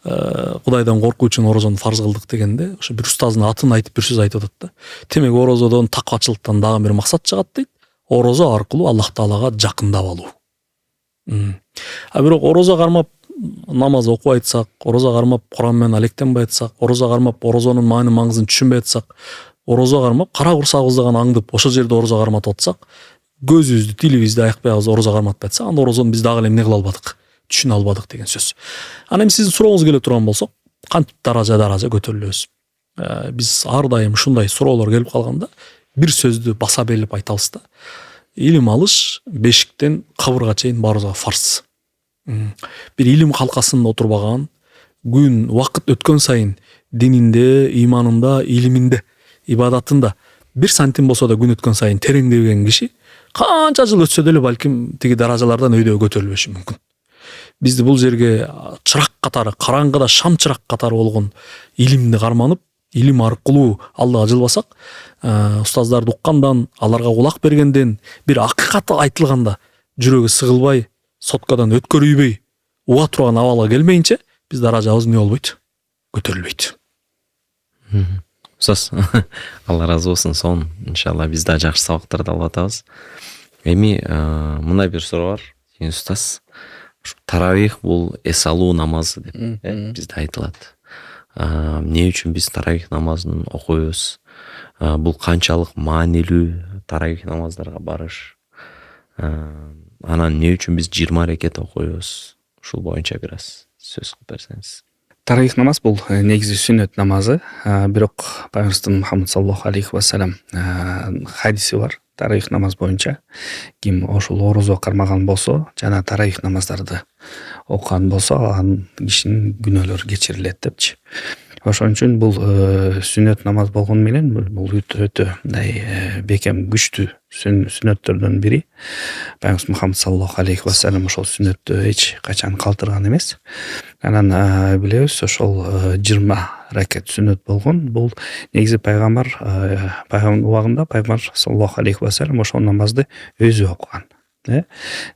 Кудайдан коркуу үчүн орозону фарз кылдык дегенде, ошо бир устаздын атын айтып бир сөз айтып атат да. Демек орозодон таквачылыктан дагы бир максат чыгат дейт. Орозо аркылуу Аллах Таалага жакындап алуу. А бирок орозо кармап намаз окубай атсак, орозо кармап Куран менен алектенбей атсак, орозо кармап орозонун маани маңызын түшүнбөй атсак, орозо кармап кара курсагыбызды гана аңдып ошол жерде орозо карматып атсак, көзүбүздү, тилибизди аякпайбыз орозо карматпай атсак, анда орозону биз дагы эле эмне кыла албадык, түшүнө албадык деген сөз. Анан эми сиздин сурооңуз келе турган болсок, кантип даража көтөрүлөбүз? Биз ар дайым ушундай суроолор келип калганда бир сөздү баса белип айтабыз да. Илим алыш бешиктен кабырга чейин баарыбызга фарз. Бир илим калкасында отурбаган, күн убакыт өткөн сайын дининде, иманында, илиминде, ибадатында 1 сантим болсо да күн өткөн сайын тереңдеген киши канча жыл өтсө деле балким тиги даражалардан өйдө көтөрүлбөшү мүмкүн. Бизди бул жерге чырак катары, караңгыда шам чырак катары болгон илимди карманып, илим аркылуу Аллага жылбасак, устаздарды уккандан, аларга кулак бергенден, бир акыйкат айтылганда жүрөгү сыгылбай, соткадан өткөрүйбөй, уга турган абалга келмейинче биз даражабыз эмне болбойт? Көтөрүлбөйт. Устаз, Алла разы болсун. Сон иншалла биз да жакшы сабактарды алып атабыз. Эми мындай бир суроо бар. Устаз, таравих бул эс алуу намазы деп бизде айтылат. Эмне үчүн биз таравих намазын окуйбуз? Бул канчалык маанилүү таравих намаздарга барыш? Анан эмне үчүн биз 20 рекет окуйбуз? Ушул боюнча бир аз сөз кылып берсеңиз. Таравих намаз бул негизи сүннөт намазы, бирок Пайгамбарыбыз Мухаммад саллаллаху алейхи ва саллям хадиси бар. Таравих намаз боюнча ким ошол орозо кармаган болсо, жана таравих намаздарды окуган болсо, анын кишинин күнөөлөрү кечирилет депчи. Ошон үчүн бул сүннөт намаз болгону менен бул өтө мындай бекем күчтүү сүннөттөрдөн бири. Пайгамбарыбыз Мухаммад саллаллаху алейхи ва саллям ошол сүннөттү эч качан калтырган эмес. Анан билебиз, ошол 20 ракет сүннөт болгон. Бул негизи пайгамбар убагында пайгамбар саллаллаху алейхи ва саллям ошол намазды өзү окуган.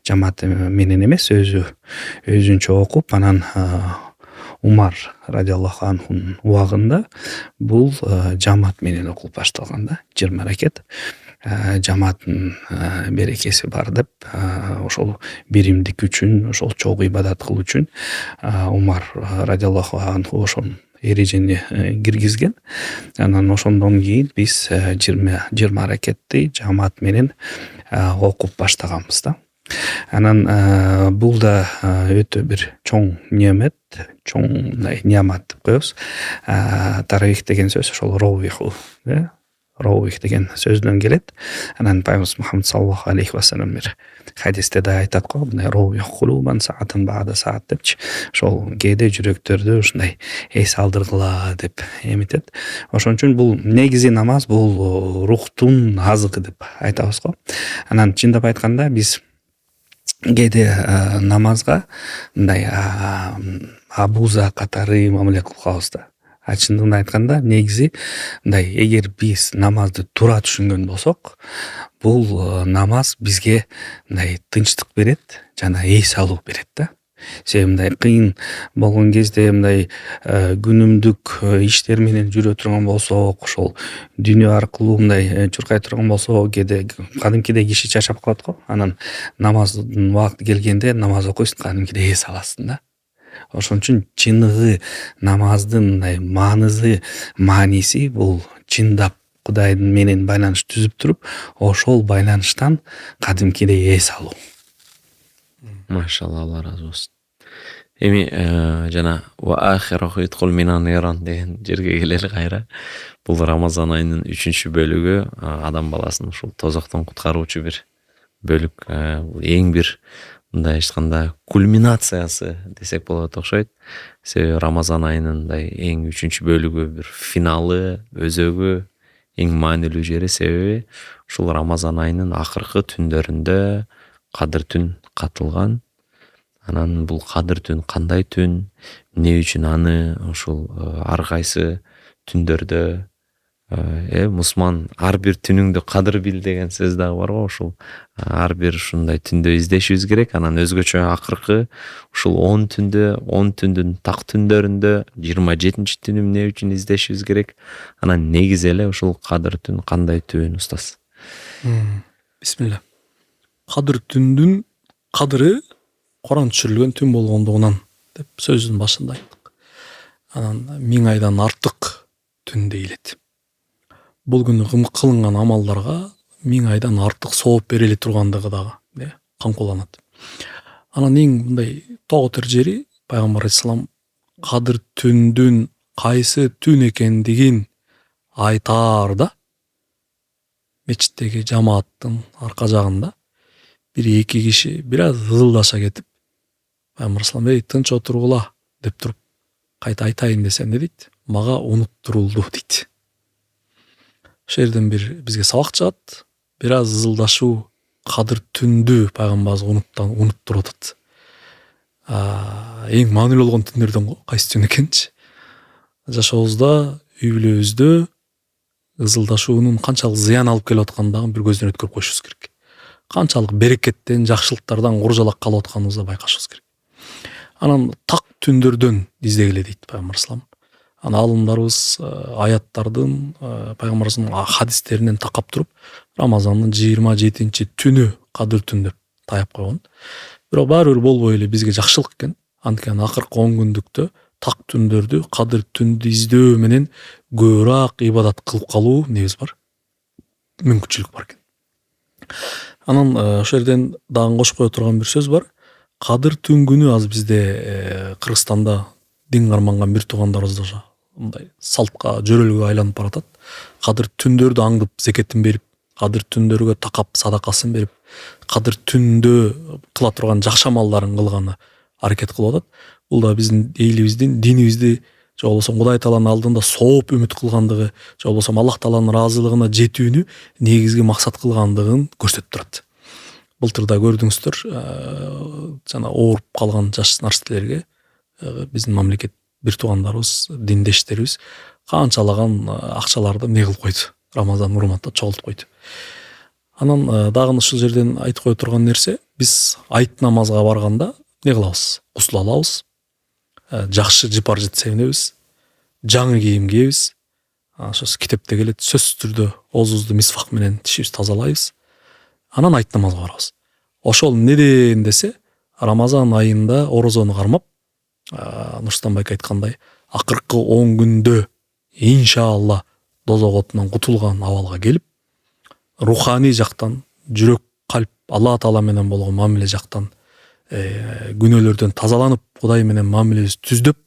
Жамаат менен эмес, өзүнчө окуп, анан Умар радиаллаху анхунун убагында бул жамаат менен окулуп башталган да, 20 ракет. Жамааттын берекеси бар деп, ошол биримдик үчүн, ошол чогуу ибадат кылуу үчүн Умар радиаллаху анху ошол эрежени киргизген. Анан ошондон кийин биз 20 ракетти жамаат менен окуп баштаганбыз да. Анан бул да өтө бир чоң немет, чоң ниямат деп коебуз. Таравих деген сөз ошол роувиху, роувих деген сөздөн келет. Анан Пайгамбарыбыз Мухаммад саллаллаху алейхи ва саллям бир хадисте да айтат го, мындай роувих кулубан саатын баада саат депчи. Ошол кээде жүрөктөрдү ушундай эс алдыргыла деп эметет. Ошон үчүн бул негизи намаз, бул рухтун азыгы деп айтабыз го. Анан чындап айтканда биз кээде намазга мындай абуза катары мамиле кылып калабыз да. Чындыгын айтканда негизи мындай, эгер биз намазды туура түшүнгөн болсок, бул намаз бизге мындай тынчтык берет жана эс алуу берет да. Себеби мындай кыйын болгон кезде, мындай күнүмдүк иштер менен жүрө турган болсок, ошол дүйнө аркылуу мындай чуркай турган болсо, кээде кадимкидей киши чачап калат го. Анан намаздын убакыты келгенде намаз окуйсуң, кадимкидей эс аласың да. Ошон үчүн чыныгы намаздын мындай мааниси бул чындап Кудайдын менен байланыш түзүп туруп, ошол байланыштан кадимкидей эс алуу. Машалла, Алла разы болсун. Эми жана ва ахираху идхул минан ниран деген жерге келели кайра. Бул Рамазан айынын 3-бөлүгү, адам баласын ушул тозоктон куткаруучу бир бөлүк, эң бир мындай айтканда кульминациясы десек болот окшойт. Себеби Рамазан айынын мындай эң 3-бөлүгү бир финалы, өзөгү, эң маанилүү жери. Себеби ушул Рамазан айынын акыркы түндөрүндө Кадыр түн катылган. Анан бул Кадыр түн кандай түн, эмне үчүн аны ушул ар кайсы түндөрдө мусман ар бир түнүңдү кадыр бил деген сөз дагы бар го. Ушул ар бир ушундай түндө издешибиз керек. Анан өзгөчө акыркы ушул 10 түндүн так түндөрүндө 27-нчи түнү эмне үчүн издешибиз керек? Анан негизи эле ушул кадыр түн кандай түн, устаз? Бисмилля. Кадыр түндүн кадыры Куран түшүрүлгөн түн болгондугунан деп сөздүн башында айттык. Анан 1000 айдан артык түн дейилет. Бул күнү кылынган амалдарга 1000 айдан артык сооп бериле тургандыгы дагы камкууланат. Анан эң мындай тоготер жери пайгамбар алейхисалам кадыр түндүн кайсы түн экендигин айтаарда мечиттеги жамааттын арка жагында бир эки киши бир аз ызылдаша кетип, пайгамбар алейхисалам эй тынч отургула деп туруп кайта айтайын десе эмне дейт? Мага унуттурулду дейт. Ошол жерден бир бизге сабак чыгат. Бир аз ызылдашуу кадыр түндү пайгамбарыбыз унуттуруп атат. Эң маанилүү болгон түндөрдөн го кайсы түн экенчи? Жашообузда, үй бүлөбүздө ызылдашуунун канчалык зыян алып келип аткандыгын бир көздөн өткөрүп коюшубуз керек. Канчалык берекеттен, жакшылыктардан куржалак калып атканыбызды байкашыбыз керек. Анан так түндөрдөн издегиле дейт пайгамбар алейхисалам. Анан алымдарыбыз аяттардын, пайгамбарыбыздын хадистеринен такап туруп, Рамазандын 27-нчи түнү кадыр түн деп таяп койгон. Бирок баары бир болбой эле бизге жакшылык экен. Анткени акыркы 10 күндүктө так түндөрдү, кадыр түндү издөө менен көбүрөөк ибадат кылып калуу небиз бар. Мүмкүнчүлүк бар экен. Анан ошол жерден дагы кошуп кое турган бир сөз бар. Кадыр түн күнү азыр бизде Кыргызстанда дин карманган бир туугандарыбыз да мындай салтка, жөрөлгө айланып баратат. Кадыр түндөрдү аңдып зекетин берип, кадыр түндөргө такап садакасын берип, кадыр түндө кыла турган жакшы амалдарын кылганы аракет кылып атат. Бул да биздин элибиздин, динибизди же болбосо Кудай Тааланын алдында сооп үмүт кылгандыгы, же болбосо Аллах Тааланын ыраазылыгына жетүүнү негизги максат кылгандыгын көрсөтүп турат. Былтырда көрдүңүздөр, жана ооруп калган жаш нарселерге биздин мамлекет бир туугандарыбыз, диндештерибиз канчалаган акчаларды эмне кылып койду. Рамазан урматта чогултуп койду. Анан дагы ушул жерден айтып кое турган нерсе, биз айт намазга барганда эмне кылабыз? Гусул алабыз. Жакшы жыпар-жыт себинебиз. Жаңы кийим кийебиз. Ошо китепте келет, сөзсүз түрдө оозубузду мисвак менен тишибизди тазалайбыз. Анан айт намазга барабыз. Ошол неден десе, Рамазан айында орозону кармап, Нурсултан байке айткандай, акыркы 10 күндө иншалла дозок отунан кутулган абалга келип, руханий жактан, жүрөк, калп Алла Таала менен болгон мамиле жактан күнөөлөрдөн тазаланып, Кудай менен мамилебиз түздөп,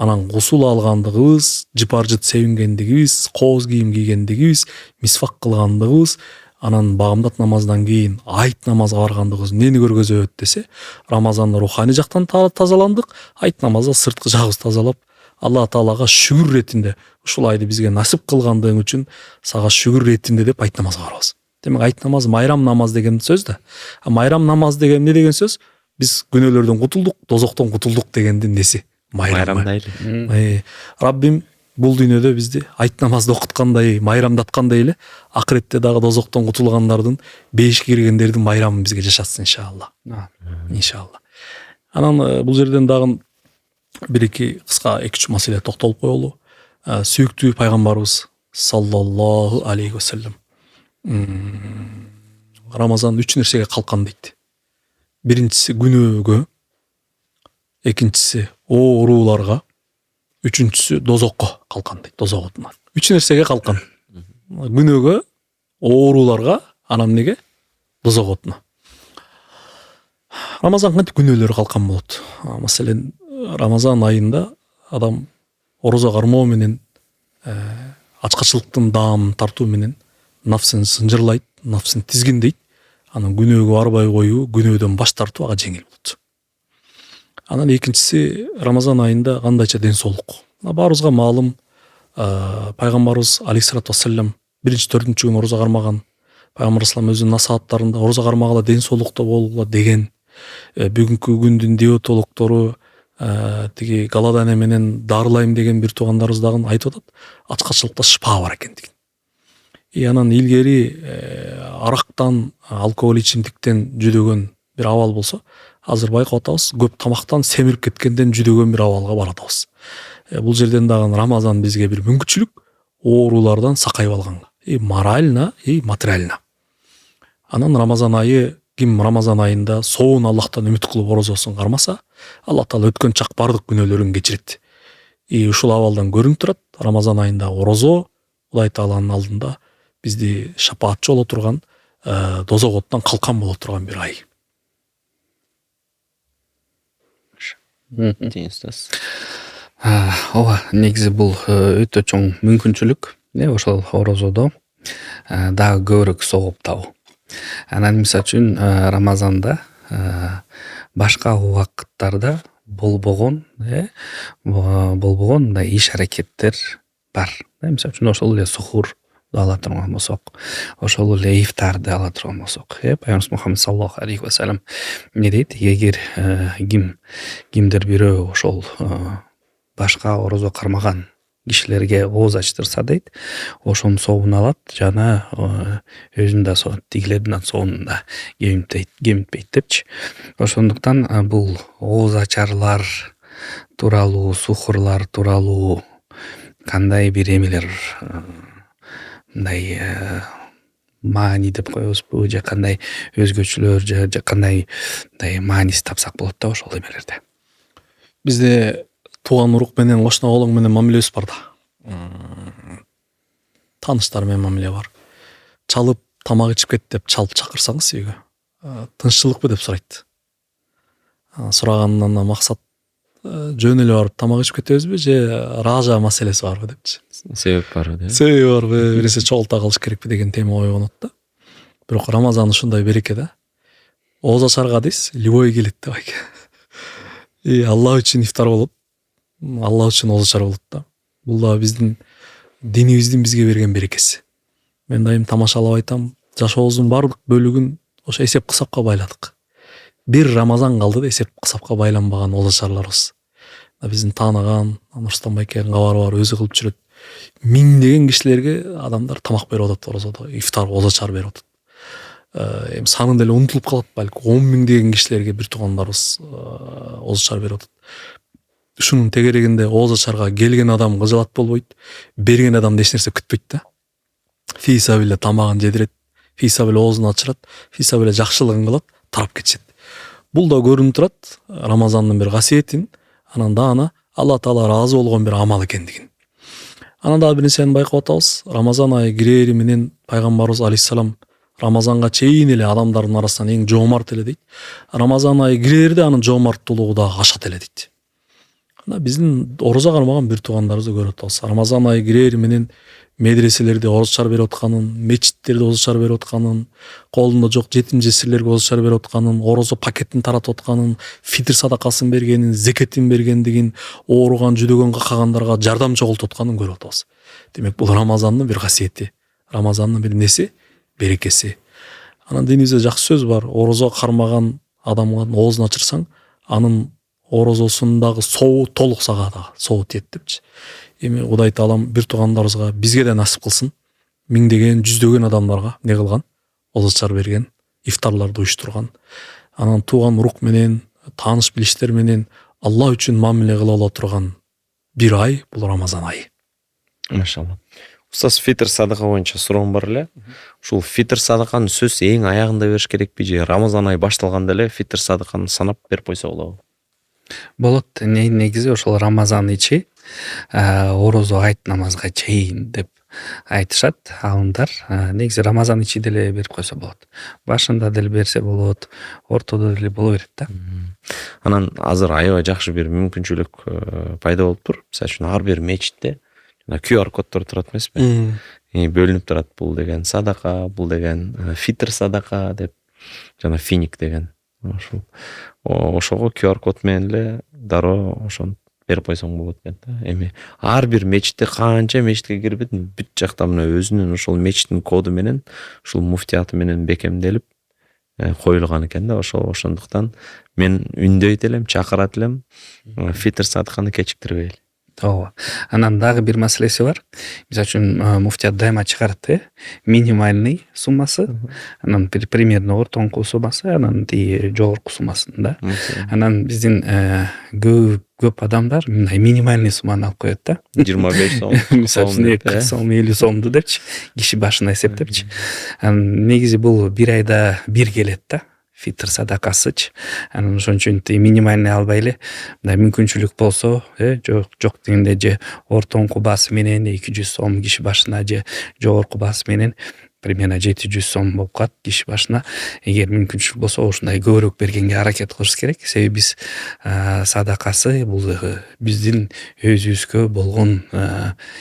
анан гусул алгандыгыбыз, жыпар-жыт себингендигибиз, кооз кийим кийгендигибиз, мисвак кылгандыгыбыз, анан багамдат намаздан кийин айт намазга баргандыгыбыз эмнени көргөзөт десе, Рамазанда руханий жактан тазаландык, айт намазда сырткы жагыбыз тазалап, Алла Таалага шүгүр ретинде ушул айды бизге насип кылгандыгың үчүн сага шүгүр ретинде деп айт намазга барабыз. Демек айт намаз майрам намаз деген сөз да. Майрам намаз деген эмне деген сөз? Биз күнөөлөрдөн кутулдук, дозоктон кутулдук дегендин неси? Майрамдайлы. Раббим бул дүйнөдө бизди айт намазды окуткандай, майрамдаткандай эле акыретте дагы дозоктон кутулгандардын, бейишке киргендердин майрамын бизге жашатсын иншалла. Иншалла. Анан бул жерден дагы бир-эки кыска 2-3 маселе токтолуп коелу. Сүйүктүү пайгамбарыбыз саллаллаху алейхи вассалам Рамазан 3 нерсеге калкан дейт. Биринчиси күнөөгө, экинчиси ооруларга, үчүнчүсү дозокко калкан дейт, дозок отунан. 3 нерсеге калкан. Күнөөгө, ооруларга, анан эмнеге? Дозок отуна. Рамазан кантип күнөөлөрү калкан болот? Маселен, Рамазан айында адам орозо кармоо менен, ачкачылыктын даамын тартуу менен нафсын сынжырлайт, нафсын тизгиндейт. Анан күнөөгө барбай коюу, күнөөдөн баш тартуу ага жеңил болот. Анан экинчиси Рамазан айында кандайча ден соолук. Баарыбызга маалым, пайгамбарыбыз алейхиссалату вассалам 1-4 күн орозо кармаган. Пайгамбар салам өзүнүн насааттарында орозо кармагыла ден соолукта болгула деген, бүгүнкү күндүн диетологтору, тиги голодание менен дарылайм деген бир туугандарыбыз дагы айтып атат, ачкачылыкта шыпа бар экендигин. Анан илгери арактан, алкоголь ичимдиктен жүдөгөн бир абал болсо, азыр байкап атабыз, көп тамактан семирип кеткенден жүдөгөн бир абалга баратабыз. Бул жерден дагы Рамазан бизге бир мүмкүнчүлүк оорулардан сакайып алганга, морально и материально. Анан Рамазан айы, ким Рамазан айында соон Аллахтан үмүт кылып орозосун кармаса, Аллах Таала өткөн чак бардык күнөөлөрүн кечирет. Ушул абалдан көрүнүп турат, Рамазан айында орозо Кудай Тааланын алдында бизди шапаатчы боло турган, дозок оттон калкан боло турган бир ай. Ооба, негизи бул өтө чоң мүмкүнчүлүк. Ошол орозодо дагы көбүрөөк согуп табуу. Анан мисалы үчүн Рамазанда башка убакыттарда болбогон мындай иш аракеттер бар. Мисалы үчүн ошол эле сухур ала турган болсок, ошол эле ифтарды ала турган болсок, Пайгамбарыбыз Мухаммад саллаллаху алейхи ва саллям эмне дейт? Эгер кимдир бирөө ошол башка орозо кармаган кишилерге ооз ачтырса дейт, ошонун сообун алат жана өзүн да тигилердин соонун да кемитпейт депчи. Ошондуктан бул ооз ачарлар тууралуу, сухурлар тууралуу кандай бир эмелер, мындай маани деп коебузбу, же кандай өзгөчөлөр, же кандай мындай мааниси тапсак болот да ошол эмелерде. Бизде тууган урук менен, кошуна колоң менен мамилебиз бар да. Тааныштар менен мамиле бар. Чалып тамак ичип кет деп чалып чакырсаңыз үйгө, тынччылыкпы деп сурайт. Сурагандан максат жөн эле барып тамак ичип кетебизби, же ража маселеси барбы депчи. Себеп барбы деп. Себеби барбы, биресе чогулта калыш керекпи деген тема ойгонот да. Бирок Рамазан ушундай береке да. Ооз ачарга дейс, любой келет деп айке. Алла үчүн ифтар болот. Алла үчүн ооз ачар болот да. Бул да биздин динибиздин бизге берген берекеси. Мен дайым тамашалап айтам, жашообуздун бардык бөлүгүн ошо эсеп кысапка байладык. Бир Рамазан калды да эсеп кысапка байланбаган ооз ачарларыбыз. Биздин тааныган Нурстан байкенин кабары бар, өзү кылып жүрөт. Миңдеген кишилерге адамдар тамак берип атат орозодо, ифтар ооз ачар берип атат. Саны деле унутулуп калат, балки 10 миңдеген кишилерге бир туугандарыбыз ооз ачар берип атат. Ушунун тегерегинде ооз ачарга келген адам кыжалат болбойт, берген адам эч нерсе күтпөйт да. Фисабиле тамагын жедирет, фисабиле оозун ачырат, фисабиле жакшылыгын кылат, тарап кетишет. Бул да көрүнүп турат Рамазандын бир касиетин, анан даана Алла Таала ыраазы болгон бир амал экендигин. Анан дагы бир нерсени байкап атабыз. Рамазан айы кирери менен пайгамбарыбыз алейхиссалам Рамазанга чейин эле адамдардын арасынан эң жоомарт эле дейт. Рамазан айы кирерде анын жоомарттуулугу да ашат эле дейт. Биздин орозо кармаган бир туугандарыбызды көрүп атабыз. Рамазан айы кирери менен медреселерде ооз ачар берип атканын, мечиттерде ооз ачар берип атканын, колунда жок жетим жесирлерге ооз ачар берип атканын, орозо пакетин таратып атканын, фитр садакасын бергенин, зекетин бергендигин, ооруган, жүдөгөн какагандарга жардам чогултуп атканын көрүп атабыз. Демек бул Рамазандын бир касиети, Рамазандын бир неси, берекеси. Анан динибизде жакшы сөз бар, орозо кармаган адамга оозун ачырсаң, анын орозосундагы соу толук сага да соу тиет депчи. Эми Кудай Таалам бир туугандарыбызга бизге да насип кылсын. Миңдеген, жүздөгөн адамдарга не кылган? Ооз ачар берген, ифтарларды уюштурган. Анан тууган урук менен, тааныш билиштер менен Алла үчүн мамиле кыла ала турган бир ай бул Рамазан айы. Машалла. Устаз, фитр садака боюнча суроом бар эле. Ушул фитр садаканы сөз эң аягында бериш керекпи же Рамазан айы башталганда эле фитр садаканы санап берип койсо болобу? Болот. Негизи ошол Рамазан ичи орозо айт намазга чейин деп айтышат алымдар. Негизи Рамазан ичи деле берип койсо болот. Башында деле берсе болот, ортодо деле боло берет да. Анан азыр аябай жакшы бир мүмкүнчүлүк пайда болуптур. Мисалы үчүн ар бир мечитте QR коддор турат эмеспи? Бөлүнүп турат, бул деген садака, бул деген фитр садака деп, жана финик деген. Ошого QR код менен эле дароо ошону берип койсоң болот экен да. Эми ар бир мечитте канча мечитке кирип бүт жакта мына өзүнүн ошол мечиттин коду менен, ушул муфтияты менен бекемделип, коюлган экен да. Ошондуктан мен үндөйт элем, чакырат элем, фитр садыканы кечиктирбейли. Ооба. Анан дагы бир маселеси бар. Мисалы үчүн муфтият дайыма чыгарат, минимальный суммасы, анан бир примерно ортоңку суммасы, анан жогорку суммасын да. Анан биздин көп адамдар мындай минимальный сумманы алып коет да. 25 сом. Мисалы үчүн 40 сом, 50 сомду депчи, киши башына эсептепчи. Анан негизи бул бир айда бир келет да. Фитр садакасычы. Анан ошон үчүн минимальный албай эле, мындай мүмкүнчүлүк болсо, жок дегенде же ортоңку баасы менен 200 сом киши башына, же жогорку баасы менен примерно 700 сом болуп калат киши башына. Эгер мүмкүнчүлүк болсо ушундай көбүрөөк бергенге аракет кылышыбыз керек. Себеби биз садакасы бул биздин өзүбүзгө болгон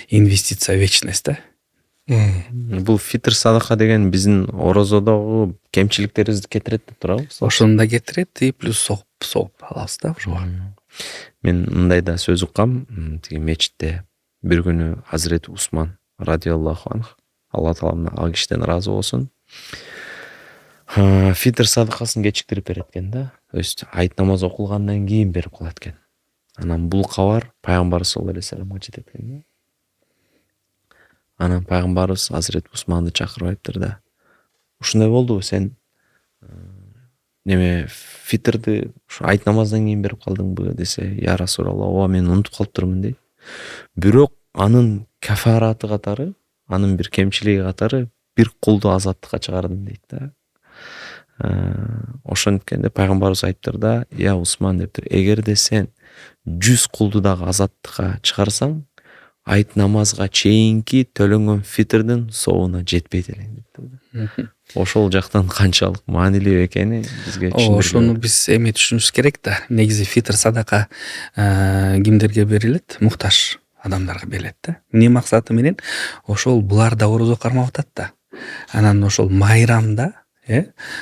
инвестиция, вечность да. Бул фитр садака деген биздин орозодогу кемчиликтерибизди кетирет деп турабыз. Ошону да кетирет, и плюс сооп алабыз да ошого. Мен мындай да сөз уккам, тиги мечитте бир күнү Азирет Усман радиаллаху анх, Алла таала ал кишиден ыраазы болсун, фитр садакасын кечиктирип берет экен да. То есть айт намаз окулгандан кийин берип калат экен. Анан бул кабар пайгамбарыбыз саллаллаху алейхи вассаламга жетет экен. Анан пайгамбарыбыз Азирет Усманды чакырып айтыптыр да. Ушундай болдубу, сен неме фитрди ушу айт намаздан кийин берип калдыңбы десе, я Расулалла, ооба мен унутуп калыптырмын дейт. Бирок анын кафараты катары, анын бир кемчилиги катары бир кулду азаттыкка чыгардым дейт да. Ошонткенде пайгамбарыбыз айтыптыр да, я Усман дептир, эгерде сен 100 кулду дагы азаттыкка чыгарсаң, айт намазга чейинки төлөнгөн фитрдин соогуна жетпейт элең деп. Ошол жактан канчалык маанилүү экени бизге түшүндүрүп. Ошону биз эме түшүнүшүбүз керек да. Негизи фитр садака кимдерге берилет? Муктаж адамдарга берилет да. Эмне максаты менен? Ошол булар да орозо кармап атат да. Анан ошол майрамда,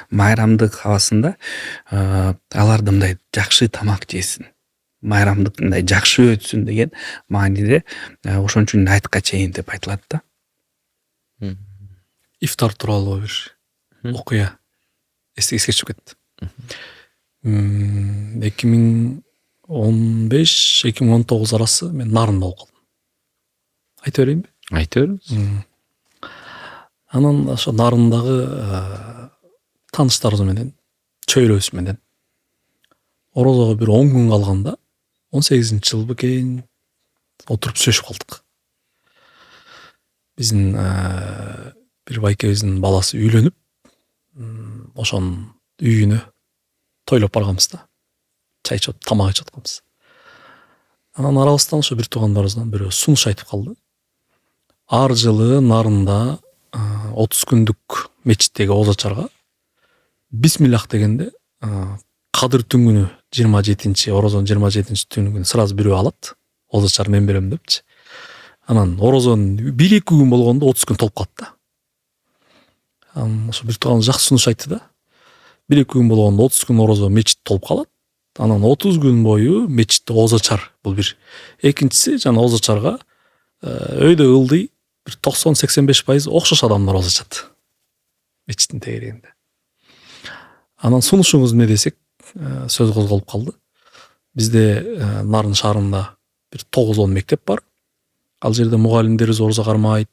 майрамдык абасында аларды мындай жакшы тамак жесин. Майрамдык мындай жакшы өтсүн деген мааниде ошон үчүн айтка чейин деп айтылат да. Ифтар тууралуу бир окуя эске түшүп кетти. 2015-2019 арасы мен Нарында болуп калдым. Айта берейинби? Айта бериңиз. Анан ошо Нарындагы тааныштарыбыз менен, чөйрөбүз менен орозого бир 10 күн калганда, 18-жыл бекен отуруп сөйлөшүп калдык. Биздин бир байкебиздин баласы үйлөнүп, ошонун үйүнө тойлоп барганбыз да. Чай ичип, тамак ичип атканбыз. Анан арабыздан ошо бир туугандарыбыздан бирөө сунуш айтып калды. Ар жылы Нарында 30 күндүк мечиттеги озачарга бисмиллах дегенде Кадыр түнгүнү 27-чи, орозонун 27-чи түнү сразу бирөө алат. Озачар мен берем депчи. Анан орозонун 1-2 күн болгондо 30 күн толуп калат да. Ошо бир тууган жакшы сунуш айтты да. 1-2 күн болгондо 30 күн орозо мечит толуп калат. Анан 30 күн бою мечитте озачар бул бир. Экинчиси жана озачарга өйдө ылдый бир 90-85% окшош адамдар озачат. Мечиттин тегерегинде. Анан сунушуңуз эмне десек, сөз козголуп калды. Бизде Нарын шаарында бир 9-10 мектеп бар. Ал жерде мугалимдерибиз орозо кармайт,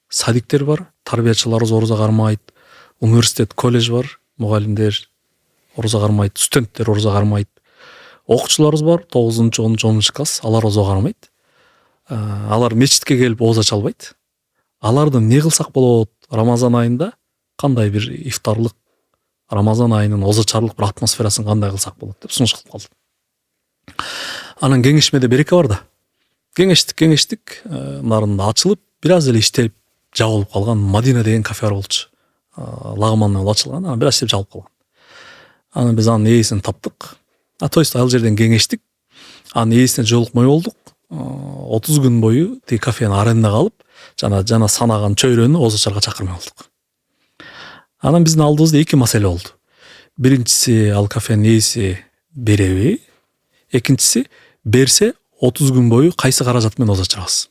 садиктер бар, тарбиячыларыбыз орозо кармайт, университет, колледж бар, мугалимдер орозо кармайт, студенттер орозо кармайт. Окуучуларыбыз бар, 9-10 класс, алар орозо кармайт. Алар мечитке келип озача албайт. Аларды эмне кылсак болот? Рамазан айында кандай бир ифтарлык, Рамазан айынын озачарлык бир атмосферасын кандай кылсак болот деп сунуш кылып калды. Анан кеңешмеде береке бар да. Кеңештик, Нарында ачылып, бир аз эле иштеп жабылып калган Мадина деген кафе бар болчу. Лагмандан ачылган, анан бир аз иштеп жабылып калган. Анан биз анын ээсин таптык. То есть ал жерден кеңештик. Анын ээсине жолукмай болдук. 30 күн бою тиги кафени арендага алып, жана санаган чөйрөнү озачарга чакырмай болдук. Анан биздин алдыбызда 2 маселе болду. Биринчиси, ал кафенин ээси береби? Экинчиси, берсе 30 күн бою кайсы каражат менен озачырабыз?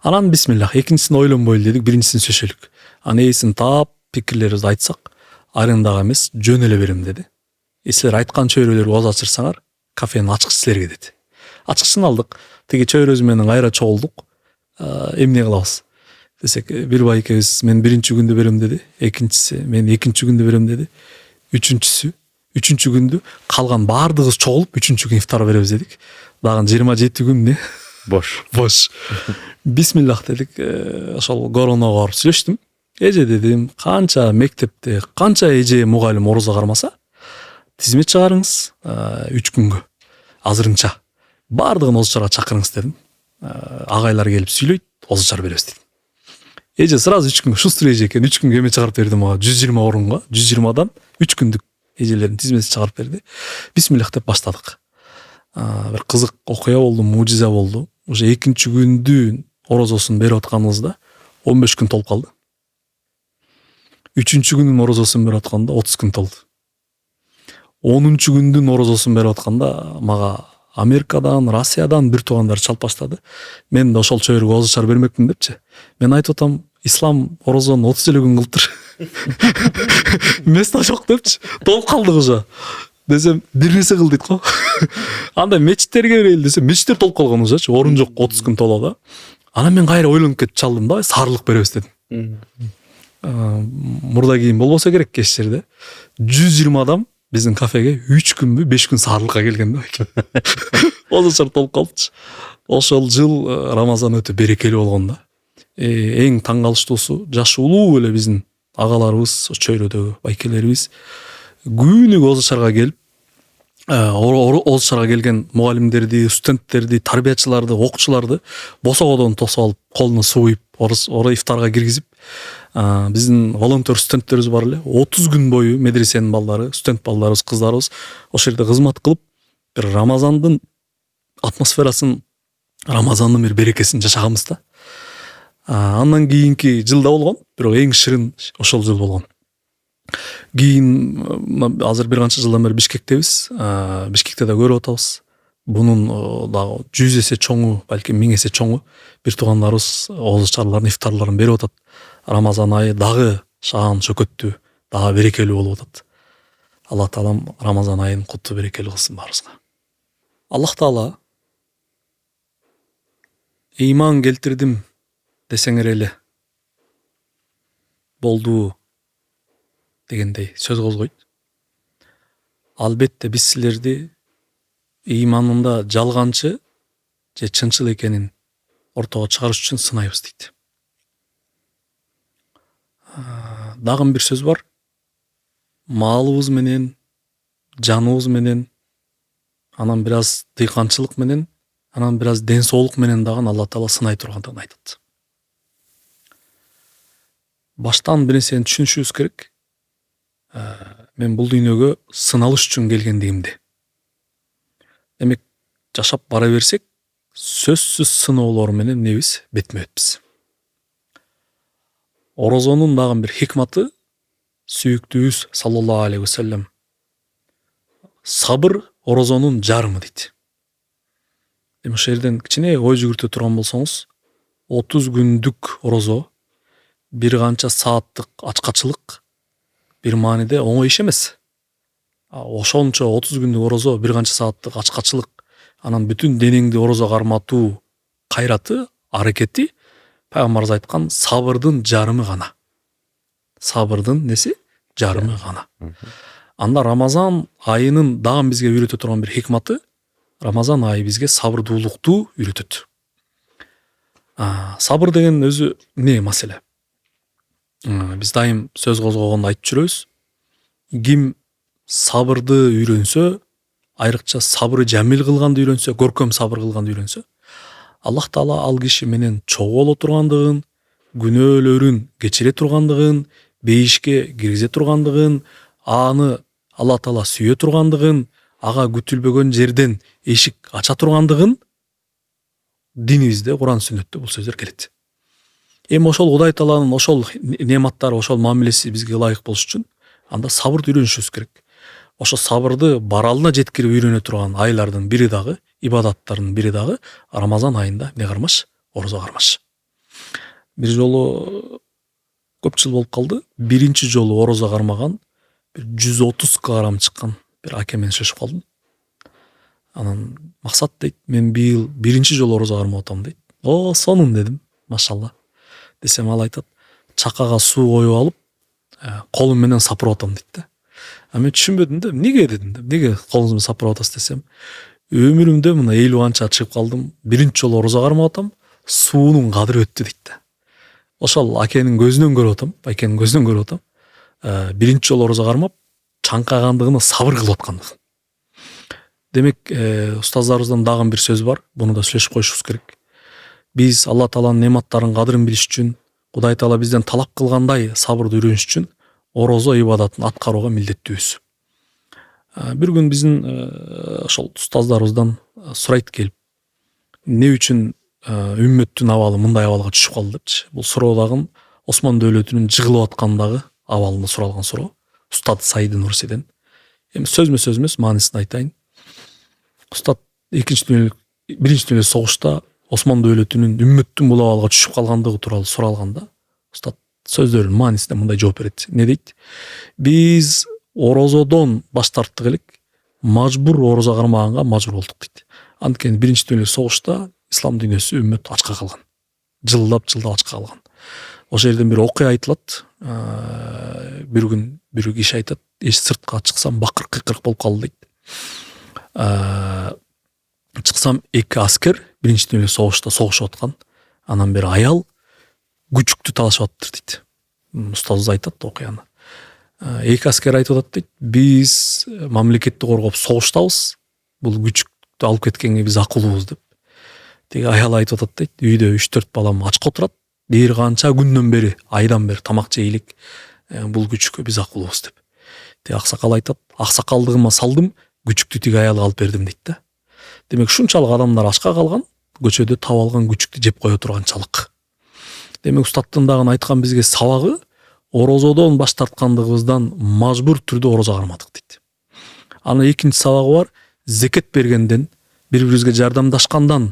Анан бисмиллах, экинчисин ойлонбойлу дедик, биринчисин сөшөлүк. Анын ээсин таап, пикирлерибизди айтсак, арендага эмес жөн эле берем деди. Силер айткан чөйрөлөргө ооз ачырсаңар, кафенин ачкычы силерге деди. Ачкычын алдык. Тиги чөйрөсү менен кайра чогулдук. Эмне кылабыз десек, бир бай экебиз мен биринчи күндү берем деди, экинчиси мен экинчи күндү берем деди, үчүнчү күндү калган баардыгыбыз чогулуп үчүнчү күн ифтар беребиз дедик. Дагы 27 күн эмне бош. Бисмиллах дедик. Ошол короного барып сүйлөштүм. Эже дедим, канча мектепте, канча эже мугалим орозо кармаса, тизмет чыгарыңыз 3 күнгө. Азырынча баардыгын озочорго чакырыңыз дедим. Агайлар келип сүйлөйт, озочор беребиз дедим. Эже сразу 3 күнгө, шустур эже экен, 3 күнгө эме чыгарып берди мага, 120 орунга, 120дан 3 күндүк эжелердин тизмесин чыгарып берди. Бисмиллах деп баштадык. Бир кызык окуя болду, мужиза болду. Уже экинчи күндү орозосун берип атканыбызда 15 күн толуп калды. Үчүнчү күндүн орозосун берип атканда 30 күн толду. 10-чу күндүн орозосун берип атканда мага Америкадан, Россиядан бир туугандар чалып баштады. Мен да ошол чөйрөгө озочор бермекмин депчи. Мен айтып атам, ислам орозону 30 эле күн кылыптыр. Место жок депчи. Толуп калдык уже. Десем, бир нерсе кыл дейт го. Анда мечиттерге берели десем, мечиттер толуп калган ужачы, орун жок, 30 күн толоду. Анан мен кайра ойлонуп кетип чалдым да, сарылык беребиз дедим. Мурда кийин болбосо керек кечтерде. 120 адам биздин кафеге 3 күнбү 5 күн сарылыкка келген да. Озочор толуп калдычы. Ошол жыл Рамазан өтө берекелүү болгон да. Эң таң калыштуусу, жашы улуу эле биздин агаларыбыз, чөйрөдөгү байкелерибиз күнүгө озочорго келип, озочорго келген мугалимдерди, студенттерди, тарбиячыларды, окуучуларды босогодон тосуп алып, колуна суу куюп, ифтарга киргизип, биздин волонтер студенттерибиз бар эле, 30 күн бою медресенин балдары, студент балдарыбыз, кыздарыбыз ошол жерде кызмат кылып, бир Рамазандын атмосферасын, Рамазандын бир берекесин жашаганбыз да. Андан кийинки жылда болгон, бирок эң шырын ошол жыл болгон. Кийин азыр бир канча жылдан бери Бишкектебиз. Бишкекте да көрүп атабыз. Бунун дагы 100 эсе чоңу, балки 1000 эсе чоңу бир туугандарыбыз озочорлордун ифтарларын берип атат. Рамазан айы дагы шаан чөкөттүү, дагы берекелүү болуп атат. Алла таалам Рамазан айын куттуу берекелүү кылсын баарыбызга. Аллах таала ыйман келтирдим десеңер эле болду дегендей сөз козгойт. Албетте биз силерди ыйманында жалганчы же чынчыл экенин ортого чыгарыш үчүн сынайбыз дейт. Дагы бир сөз бар. Малыбыз менен, жаныбыз менен, анан бир аз дыйканчылык менен, анан бир аз ден соолук менен дагы Алла таала сынай тургандыгын айтат. Баштан бир нерсени түшүнүшүбүз керек. Мен бул дүйнөгө сыналыш үчүн келгендигимди. Демек, жашап бара берсек, сөзсүз сыноолор менен небиз бетме бетпиз. Орозонун дагы бир хикматы, сүйүктүүбүз саллаллаху алейхи вассалам, сабыр орозонун жарымы дейт. Эми ошол жерден кичине ой жүгүртө турган болсоңуз, 30 күндүк орозо, бир канча сааттык ачкачылык бир мааниде оңой иш эмес. Ошончо 30 күндүк орозо, бир канча сааттык ачкачылык, анан бүтүн денеңди орозо карматуу кайраты, аракети пайгамбарыбыз айткан сабырдын жарымы гана. Сабырдын неси? Жарымы гана. Анда Рамазан айынын дагы бизге үйрөтө турган бир хикматы, Рамазан айы бизге сабырдуулукту үйрөтөт. Сабыр деген өзү эмне маселе? Биз дайым сөз козгогондо айтып жүрөбүз. Ким сабырды үйрөнсө, айрыкча сабыры жамил кылганды үйрөнсө, көркөм сабыр кылганды үйрөнсө, Аллах таала ал киши менен чогуу боло тургандыгын, күнөөлөрүн кечире тургандыгын, бейишке киргизе тургандыгын, аны Алла таала сүйө тургандыгын, ага күтүлбөгөн жерден эшик ача тургандыгын динибизде, Куран сүннөттө бул сөздөр келет. Эми ошол Кудай тааланын ошол неаматтары, ошол мамилеси бизге ылайык болуш үчүн анда сабырды үйрөнүшүбүз керек. Ошо сабырды баралына жеткирип үйрөнө турган айлардын бири дагы, ибадаттардын бири дагы Рамазан айында не кармаш? Орозо кармаш. Бир жолу көп жыл болуп калды. Биринчи жолу орозо кармаган бир 130 килограмм чыккан бир аке менен сүйлөшүп калдым. Анан максат дейт, мен быйыл биринчи жолу орозо кармап атам дейт. О, сонун дедим, машалла. Десем ал айтат, чакага суу коюп алып, колум менен сапырып атам дейт да. А мен түшүнбөдүм да, эмнеге дедим да, эмнеге колуңуз менен сапырып атасыз десем, өмүрүмдө мына 50 канча чыгып калдым, биринчи жолу орозо кармап атам, суунун кадыры өттү дейт да. Ошол акенин көзүнөн көрүп атам, акенин көзүнөн көрүп атам. Биринчи жолу орозо кармап, чаңкагандыгына сабыр кылып аткандыгын. Демек, устаздарыбыздан дагы бир сөз бар, буну да сүйлөшүп коюшубуз керек. Биз Алла Тааланын нематтарынын кадырын билиш үчүн, Кудай Таала бизден талап кылгандай сабырды үйрөнүш үчүн орозо ибадатын аткарууга милдеттүүбүз. Бир күн биздин ошол устаздарыбыздан сурайт келип, эмне үчүн үммөттүн абалы мындай абалга түшүп калды депчи. Бул суроо дагы Осман дөөлөтүнүн жыгылып аткандагы абалында суралган суроо. Устад Саид Нурсиден. Эми сөзмө сөз эмес, маанисин айтайын. Устад биринчи дүйнөлүк согушта Осман дөөлөтүнүн үммөттүн бул абалга түшүп калгандыгы тууралуу суралганда, устад сөздөрүнүн маанисинде мындай жооп берет. Не дейт? Биз орозодон баш тарттык элек, мажбур орозо кармаганга мажбур болдук дейт. Анткени биринчи дүйнөлүк согушта ислам дүйнөсү үммөт ачка калган. Жылдап ачка калган. Ошол жерден бир окуя айтылат. Бир күн бир киши айтат, сыртка чыксам бакыр кыйкырык болуп калды дейт. Чыксам эки аскер биринчи дүйнөлүк согушта согушуп аткан. Анан бир аял күчүктү талашып атыптыр дейт. Устазыбыз айтат окуяны. Эки аскер айтып атат дейт, биз мамлекетти коргоп согуштабыз, бул күчүктү алып кеткенге биз акылуубуз деп. Теги аял айтып атат дейт, үйдө 3-4 балам ачка отурат, бир канча күндөн бери, айдан бери тамак жей элек, бул күчүккө биз акылуубуз деп. Теги аксакал айтат, аксакалдыгыма салдым, күчүктү тиги аялга алып бердим дейт да. Демек шунчалык адамдар ачка калган, көчөдө таап алган күчүктү жеп кое турганчалык. Демек устаттын дагы айткан бизге сабагы орозодон баш тарткандыгыбыздан мажбур түрдө орозо кармадык дейт. Анын экинчи сабагы бар, зекет бергенден, бири-бирибизге жардамдашкандан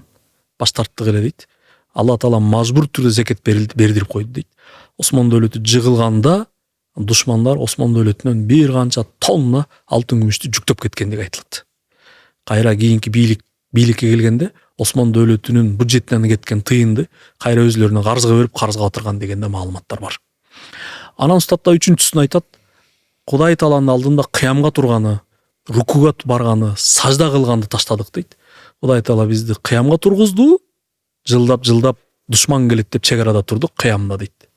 баш тарттык эле дейт. Алла Таала мажбур түрдө зекет бердирип койду дейт. Осман дөөлөтү жыгылганда душмандар Осман дөөлөтүнөн бир канча тонна алтын күмүштү жүктөп кеткендиги айтылат. Кайра кийинки бийликке келгенде Осман дөөлөтүнүн бюджетинен кеткен тыйынды кайра өзлөрүнө карызга берип, карызга батырган дегенде маалыматтар бар. Анан устатта үчүнчүсүн айтат, Кудай Тааланын алдында кыямга турганы, рукуга барганы, сажда кылганды таштадык дейт. Кудай Таала бизди кыямга тургузду, жылдап душман келет деп чек арада турдук, кыямда дейт.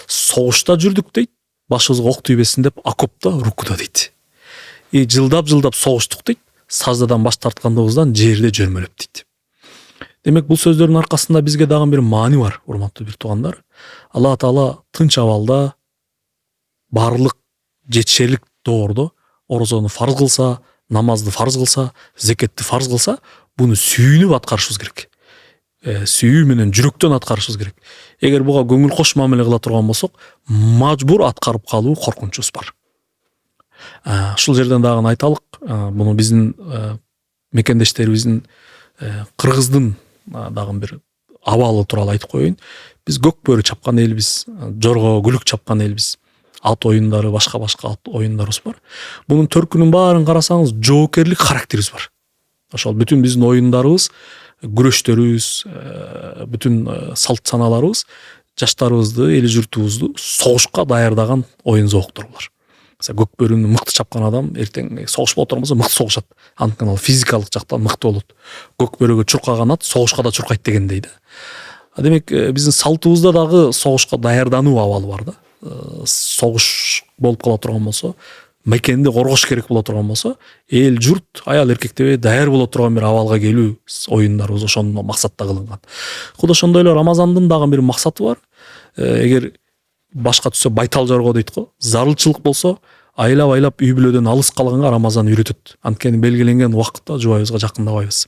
Согушта жүрдүк дейт, башыбызга ок тийбесин деп окопто, рукуда дейт. Жылдап согуштук дейт, саждадан баш тарткандыгыбыздан жерде жөрмөлөп дейт. Демек бул сөздөрдүн аркасында бизге дагы бир маани бар, урматтуу бир туугандар. Алла Таала тынч абалда барлык жетишерлик доордо орозону фарз кылса, намазды фарз кылса, зекетти фарз кылса, буну сүйүнүп аткарышыбыз керек. Сүйүү менен жүрөктөн аткарышыбыз керек. Эгер буга көңүл кош мамиле кыла турган болсок, мажбур аткарып калуу коркунучубуз бар. Ушул жерден дагы айталык, буну биздин мекендештерибиздин кыргыздын дагы бир абалы тууралуу айтып коеюн. Биз көкбөрү чапкан элбиз, жорго күлүк чапкан элбиз. Ат оюндары, башка ат оюндарыбыз бар. Бунун төркүнүн баарын карасаңыз, жоокерлик характерибиз бар. Ошол бүтүн биздин оюндарыбыз, күрөштөрүбүз, бүтүн салт саналарыбыз жаштарыбызды, эл журтубузду согушка даярдаган оюн зооктор булар. Көкбөрүнү мыкты чапкан адам эртең согуш болот болсо мыкты согушат. Анткени ал физикалык жактан мыкты болот. Көкбөрөгө чуркаган ат согушка да чуркайт дегендей да. Демек биздин салтыбызда дагы согушка даярдануу абалы бар да. Согуш болуп кала турган болсо, мекенди коргош керек боло турган болсо, эл журт, аял эркек дебей даяр боло турган бир абалга келүү оюндарыбыз ошондо максатта кылынган. Кудай ошондой эле Рамазандын дагы бир максаты бар. Эгер башка түшсө байтал жорго дейт го, зарылчылык болсо, айлап үй бүлөдөн алыс калганга Рамазан үйрөтөт. Анткени белгиленген убакытта жубайыбызга жакындабайбыз.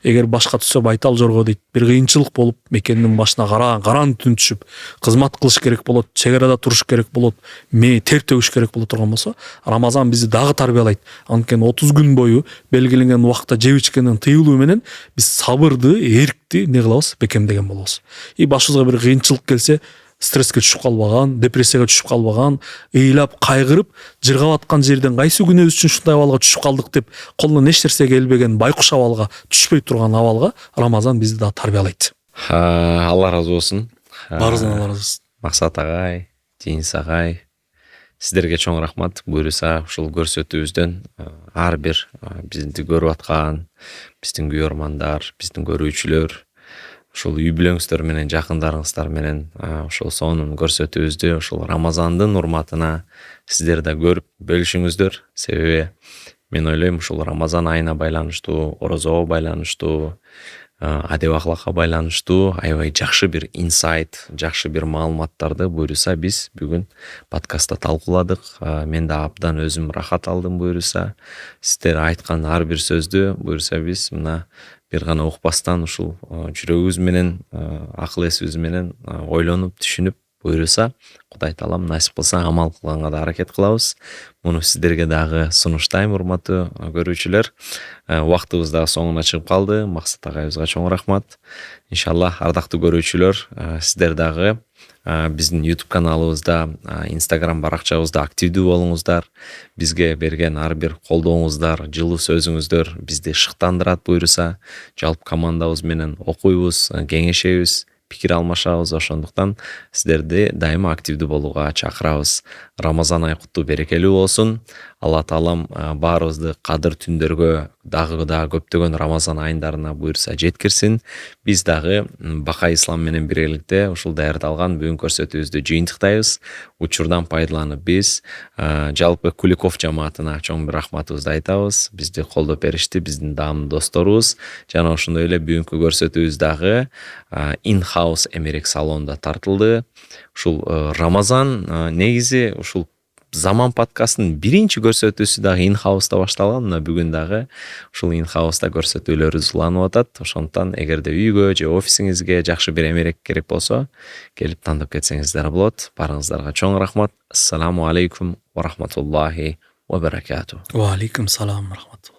Эгер башка түшсө байтал жорго дейт, бир кыйынчылык болуп, мекендин башына караң түн түшүп, кызмат кылыш керек болот, чек арада туруш керек болот, тер төгүш керек боло турган болсо, Рамазан бизди дагы тарбиялайт. Анткени 30 күн бою белгиленген убакытта жеп ичкенден тыюлуу менен биз сабырды, эркти не кылабыз, бекемдеген болобуз. Башыбызга бир кыйынчылык келсе, стресске түшүп калбаган, депрессияга түшүп калбаган, ыйлап кайгырып жыргап аткан жерден кайсы күнөөбүз үчүн ушундай абалга түшүп калдык деп колунан эч нерсе келбеген байкуш абалга түшпөй турган абалга Рамазан бизди да тарбиялайт. Алла разы болсун. Баарыбыздан Алла разы болсун. Максат агай, Дениз агай, сиздерге чоң рахмат. Буюрса ушул көрсөтүүбүздөн ар бир бизди көрүп аткан биздин күйөрмандар, биздин көрүүчүлөр ушул үй бүлөңүздөр менен, жакындарыңыздар менен ушул сонун көрсөтүүбүздү ушул Рамазандын урматына сиздер да көрүп бөлүшүңүздөр. Себеби мен ойлойм ушул Рамазан айына байланыштуу, орозого байланыштуу, адеп акылакка байланыштуу аябай жакшы бир инсайт, жакшы бир маалыматтарды буюрса биз бүгүн подкастта талкууладык. Мен да абдан өзүм рахат алдым буюрса. Сиздер айткан ар бир сөздү буюрса биз мына бир гана укпастан ушул жүрөгүбүз менен, акыл эсибиз менен ойлонуп, түшүнүп буюрса Кудай таалам насип кылса амал кылганга да аракет кылабыз. Муну сиздерге дагы сунуштайм, урматтуу көрүүчүлөр. Убактыбыз дагы соңуна чыгып калды. Максат агайыбызга чоң рахмат. Иншаллах, ардактуу көрүүчүлөр, сиздер дагы биздин YouTube каналыбызда, Instagram баракчабызда активдүү болуңуздар. Бизге берген ар бир колдооңуздар, жылуу сөзүңүздөр бизди шыктандырат буюрса. Жалпы командабыз менен окуйбуз, кеңешебиз, пикир алмашабыз. Ошондуктан сиздерди дайыма активдүү болууга чакырабыз. Рамазан айы куттуу, берекелүү болсун. Алла таалам баарыбызды кадыр түндөргө, дагы да көптөгөн Рамазан айындарына буюрса жеткирсин. Биз дагы Бакай ислам менен биргеликте ушул даярдалган бүгүн көрсөтүүбүздү жыйынтыктайбыз. Учурдан пайдаланып биз жалпы Куликов жамаатына чоң бир рахматыбызды айтабыз. Бизди колдоп беришти, биздин даамдуу досторубуз. Жана ошондой эле бүгүнкү көрсөтүүбүз дагы In-house эмерек салонунда тартылды. Ушул Рамазан негизи ушул Заман подкастынын биринчи көрсөтүүсү дагы In-house'та башталган. Мына бүгүн дагы ушул In-house'та көрсөтүүлөрүбүз уланып атат. Ошондуктан эгерде үйгө же офисиңизге жакшы бир эмерек керек болсо, келип тандап кетсеңиздер болот. Барыңыздарга чоң рахмат. Ассаламу алейкум ва рахматуллахи ва баракату. Ва алейкум салам ва рахматуллах.